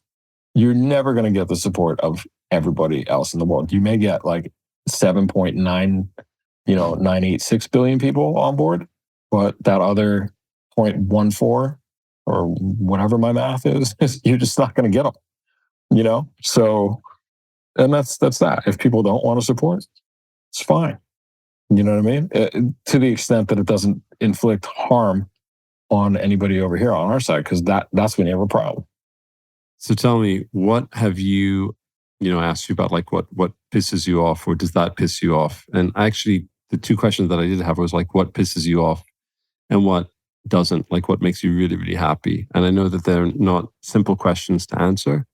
You're never going to get the support of everybody else in the world. You may get like 986 billion people on board, but that other 0.14 or whatever my math is, you're just not going to get them. So, and that's that. If people don't want to support, it's fine. You know what I mean? To the extent that it doesn't inflict harm on anybody over here on our side, because that's when you have a problem. So tell me, what have you asked you about, like what pisses you off, or does that piss you off? And actually, the two questions that I did have was like, what pisses you off, and what doesn't, like what makes you really, really happy. And I know that they're not simple questions to answer,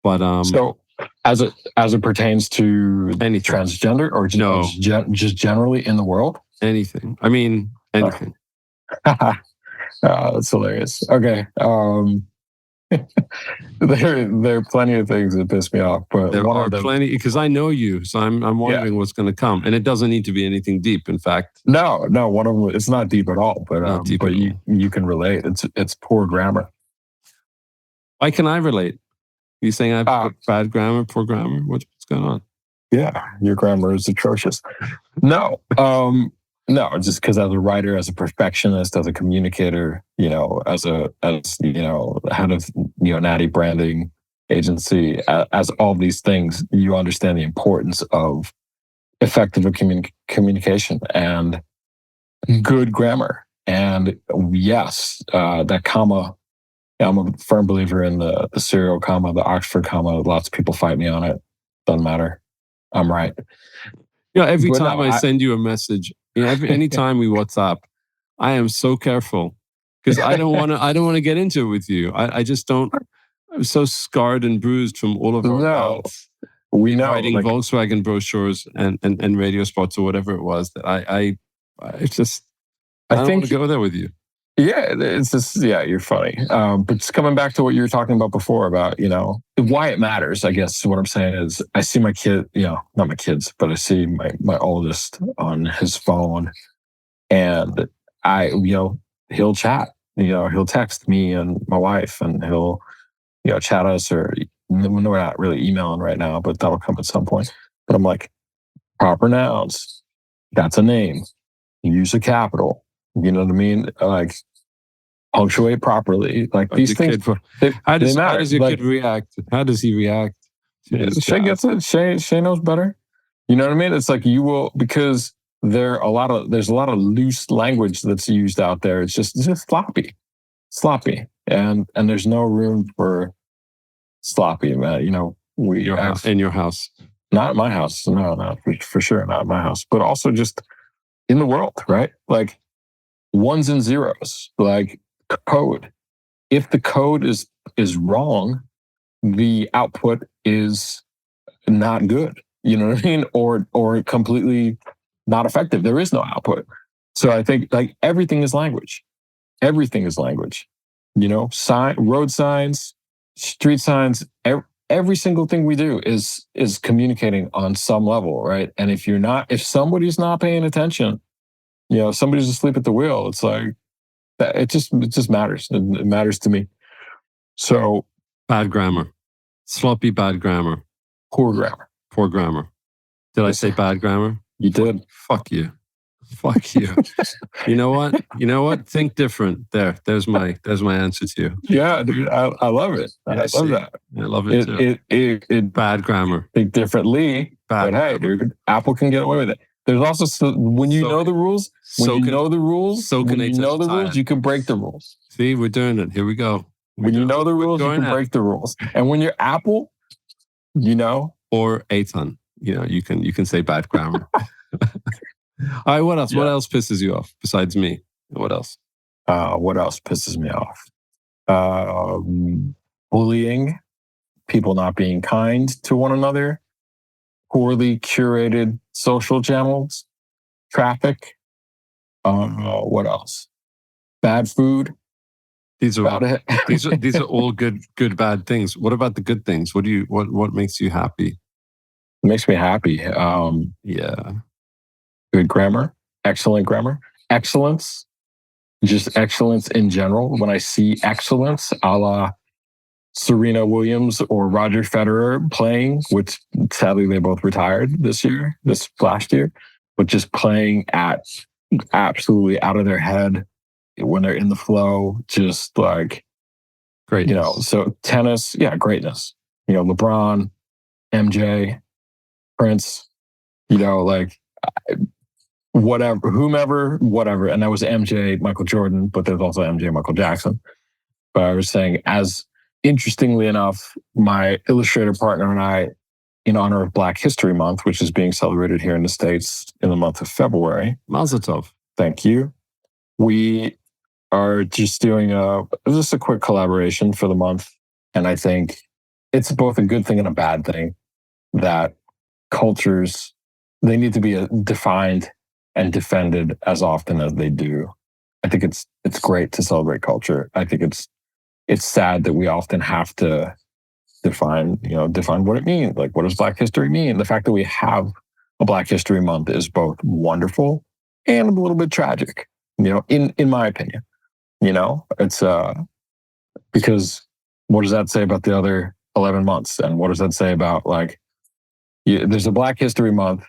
but so as it pertains to anything. Transgender, or just generally in the world, anything. I mean, anything. That's hilarious. Okay. There are plenty of things that piss me off, but there are plenty, because I know you, so I'm wondering what's going to come, and it doesn't need to be anything deep. In fact, no, one of them, it's not deep at all, but you can relate. It's poor grammar. Why can I relate? You saying I have bad grammar, poor grammar? What's going on? Yeah, your grammar is atrocious. No, no, just because as a writer, as a perfectionist, as a communicator, as head of Natty branding agency, as all these things, you understand the importance of effective communication and good grammar. And yes, that comma. I'm a firm believer in the serial comma, the Oxford comma. Lots of people fight me on it. Doesn't matter. I'm right. Every time I send you a message, anytime we WhatsApp, I am so careful because I don't want to get into it with you. I just don't. I'm so scarred and bruised from all of our bouts. We know writing Volkswagen brochures and radio spots or whatever it was that I don't want to go there with you. Yeah, it's just, you're funny. But just coming back to what you were talking about before about, why it matters, I guess what I'm saying is I see my kid, not my kids, but I see my oldest on his phone, and he'll chat, he'll text me and my wife, and he'll, chat us, or we're not really emailing right now, but that'll come at some point. But I'm like, proper nouns, that's a name. Use a capital. You know what I mean? Like, punctuate properly. Like these things. How does your kid react? How does he react? Shay gets it. Shay knows better. You know what I mean? It's like you will, because there's a lot of loose language that's used out there. It's just sloppy, and there's no room for sloppy. In your house, not my house. No, for sure not my house. But also just in the world, right? Like ones and zeros, like code. If the code is wrong, the output is not good. You know what I mean? Or completely not effective. There is no output. So I think like everything is language. Everything is language. Road signs, street signs, every single thing we do is communicating on some level, right? And if somebody's not paying attention, somebody's asleep at the wheel, it's like, it just matters. It matters to me. So bad grammar, sloppy bad grammar, poor grammar. Did I say bad grammar? You did. Fuck you. You know what? Think different. There's my answer to you. Yeah, dude, I love it. I love that. I love it too. It bad grammar. Think differently. But hey, dude, Apple can get away with it. There's also when you know the rules, you know the rules, you can break the rules. See, we're doing it. Here we go. When you know the rules, you can break the rules. And when you're Apple, or Aton, you can say bad grammar. All right, what else? Yeah. What else pisses you off besides me? What else? What else pisses me off? Bullying, people not being kind to one another, poorly curated social channels, traffic. What else? Bad food. These are all good bad things. What about the good things? What makes you happy? It makes me happy. Good grammar, excellent grammar, excellence, just excellence in general. When I see excellence, a la Serena Williams or Roger Federer playing, which sadly they both retired this last year, but just playing at absolutely out of their head when they're in the flow, just like greatness. So tennis, greatness. LeBron, MJ, Prince, like whatever, whomever, whatever. And that was MJ, Michael Jordan, but there's also MJ, Michael Jackson. But I was saying, as interestingly enough, my illustrator partner and I, in honor of Black History Month, which is being celebrated here in the States in the month of February. Mazel tov. Thank you. We are just doing just a quick collaboration for the month. And I think it's both a good thing and a bad thing that cultures, they need to be defined and defended as often as they do. I think it's great to celebrate culture. I think it's sad that we often have to define what it means. Like, what does Black history mean? The fact that we have a Black History Month is both wonderful and a little bit tragic, in my opinion. It's because what does that say about the other 11 months? And what does that say about, like, there's a Black History Month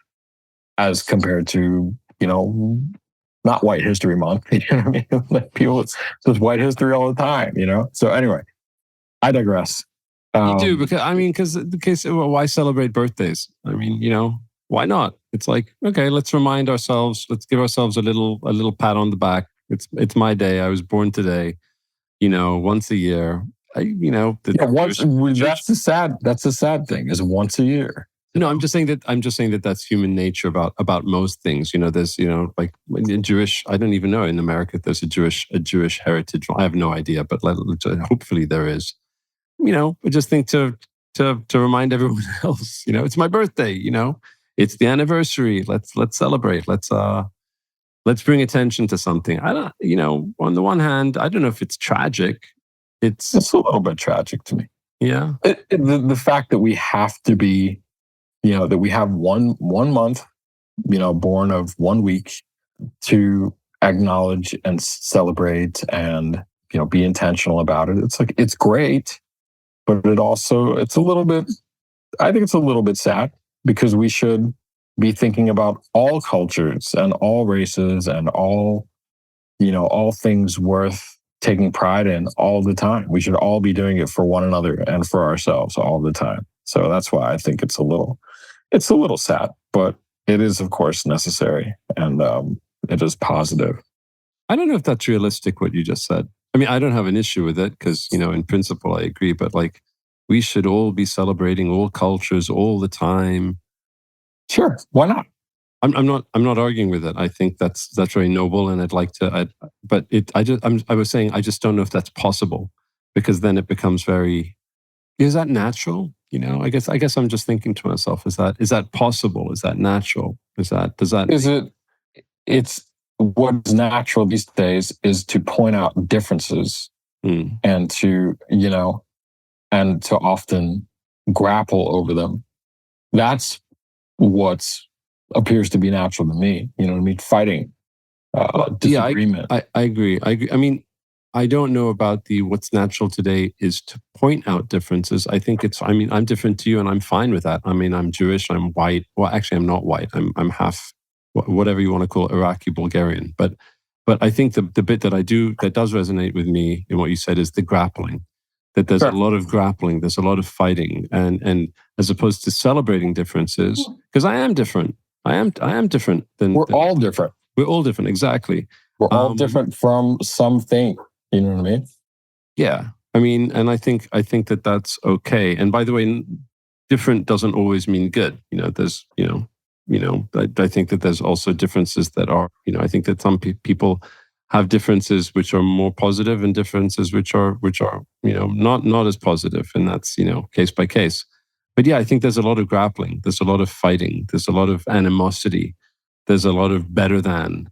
as compared to, not White History Month. You know what I mean? Like, people, it's white history all the time, So anyway, I digress. You do, because why celebrate birthdays? I mean, why not? It's like, okay, let's remind ourselves, let's give ourselves a little pat on the back. It's my day. I was born today. Once a year. That's the sad thing, is once a year. No, I'm just saying that that's human nature about most things. There's like in Jewish. I don't even know in America if there's a Jewish heritage. I have no idea, but hopefully there is. I just think to remind everyone else. It's my birthday. It's the anniversary. Let's celebrate. Let's bring attention to something. I don't. On the one hand, I don't know if it's tragic. It's a little bit tragic to me. Yeah. The fact that we have to be, that we have one month, born of 1 week to acknowledge and celebrate and, be intentional about it. It's like, it's great, but it's a little bit, I think it's a little bit sad, because we should be thinking about all cultures and all races and all things worth taking pride in all the time. We should all be doing it for one another and for ourselves all the time. So that's why I think it's a little sad, but it is, of course, necessary, and it is positive. I don't know if that's realistic, what you just said. I mean, I don't have an issue with it because, in principle, I agree, but like, we should all be celebrating all cultures all the time. Sure. Why not? I'm not arguing with it. I think that's very noble, and I'd like to. I was saying I just don't know if that's possible, because then it becomes very. Is that natural? I guess I'm just thinking to myself: is that possible? Is that natural? Is it? It's what's natural these days is to point out differences and to often grapple over them. That's what's appears to be natural to me. You know what I mean? Fighting, disagreement. Yeah, I agree. I mean, I don't know about what's natural today is to point out differences. I think I'm different to you, and I'm fine with that. I mean, I'm Jewish, I'm white. Well, actually, I'm not white. I'm half, whatever you want to call it, Iraqi Bulgarian. But I think the bit that does resonate with me in what you said is the grappling. That there's a lot of grappling, there's a lot of fighting, and as opposed to celebrating differences, because I am different. I am different than we're all different. We're all different, exactly. We're all different from something. You know what I mean? Yeah, I mean, and I think that that's okay. And by the way, different doesn't always mean good. There's I think that there's also differences that are. I think that some people have differences which are more positive, and differences which are not as positive, and that's case by case. But yeah, I think there's a lot of grappling, there's a lot of fighting, there's a lot of animosity, there's a lot of better than,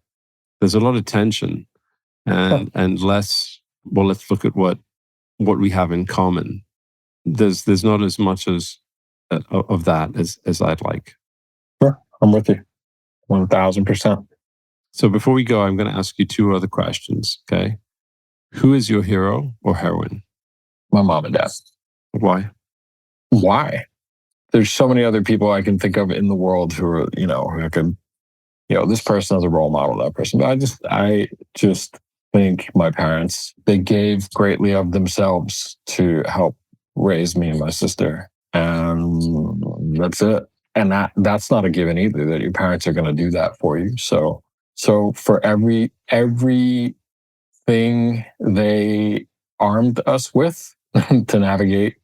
there's a lot of tension, and less. Well, let's look at what we have in common. There's not as much as of that as I'd like. Sure, I'm with you, 1,000%. So before we go, I'm going to ask you two other questions. Okay, who is your hero or heroine? My mom and dad. Why? Why? There's so many other people I can think of in the world who are, who could, this person is a role model, that person. But I just think my parents, they gave greatly of themselves to help raise me and my sister. And that's it. And that's not a given either, that your parents are going to do that for you. So for everything they armed us with to navigate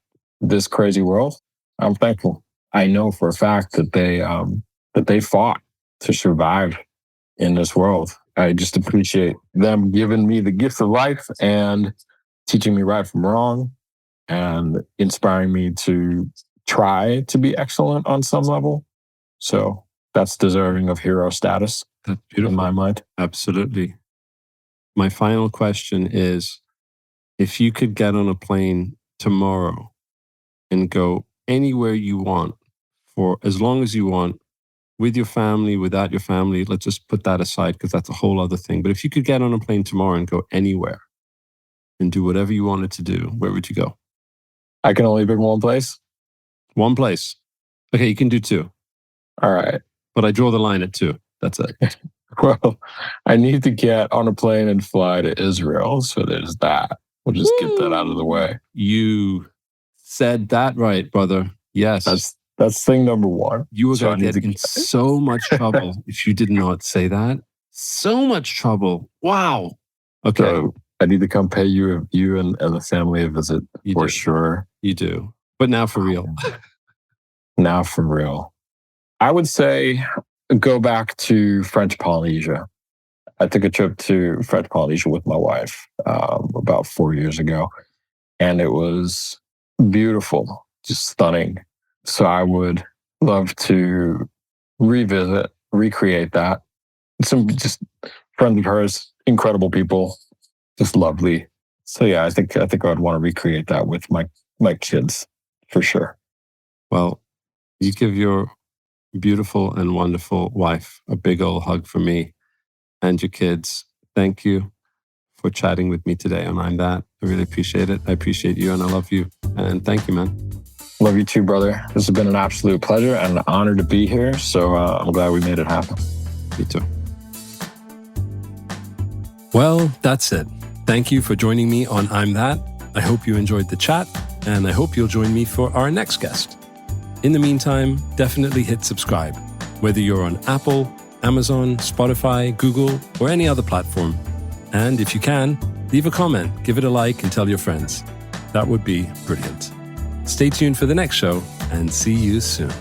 this crazy world, I'm thankful. I know for a fact that they fought to survive in this world. I just appreciate them giving me the gift of life and teaching me right from wrong and inspiring me to try to be excellent on some level. So that's deserving of hero status. That's beautiful. In my mind. Absolutely. My final question is, if you could get on a plane tomorrow and go anywhere you want for as long as you want, with your family, without your family, let's just put that aside because that's a whole other thing. But if you could get on a plane tomorrow and go anywhere and do whatever you wanted to do, where would you go? I can only pick one place? One place. Okay, you can do two. All right. But I draw the line at two. That's it. Well, I need to get on a plane and fly to Israel. So there's that. We'll just get that out of the way. You said that right, brother. Yes. That's thing number one. You were going to get in so much trouble if you did not say that. So much trouble. Wow. Okay. So I need to come pay you and the family a visit for sure. You do. But now for real. Now for real. I would say go back to French Polynesia. I took a trip to French Polynesia with my wife about 4 years ago, and it was beautiful, just stunning. So I would love to revisit, recreate that. Some just friends of hers, incredible people, just lovely. So yeah, I think I would want to recreate that with my kids for sure. Well, you give your beautiful and wonderful wife a big old hug from me and your kids. Thank you for chatting with me today on I'm That. I really appreciate it. I appreciate you and I love you. And thank you, man. Love you too, brother. This has been an absolute pleasure and an honor to be here. So I'm glad we made it happen. Me too. Well, that's it. Thank you for joining me on I'm That. I hope you enjoyed the chat and I hope you'll join me for our next guest. In the meantime, definitely hit subscribe, whether you're on Apple, Amazon, Spotify, Google, or any other platform. And if you can, leave a comment, give it a like, and tell your friends. That would be brilliant. Stay tuned for the next show and see you soon.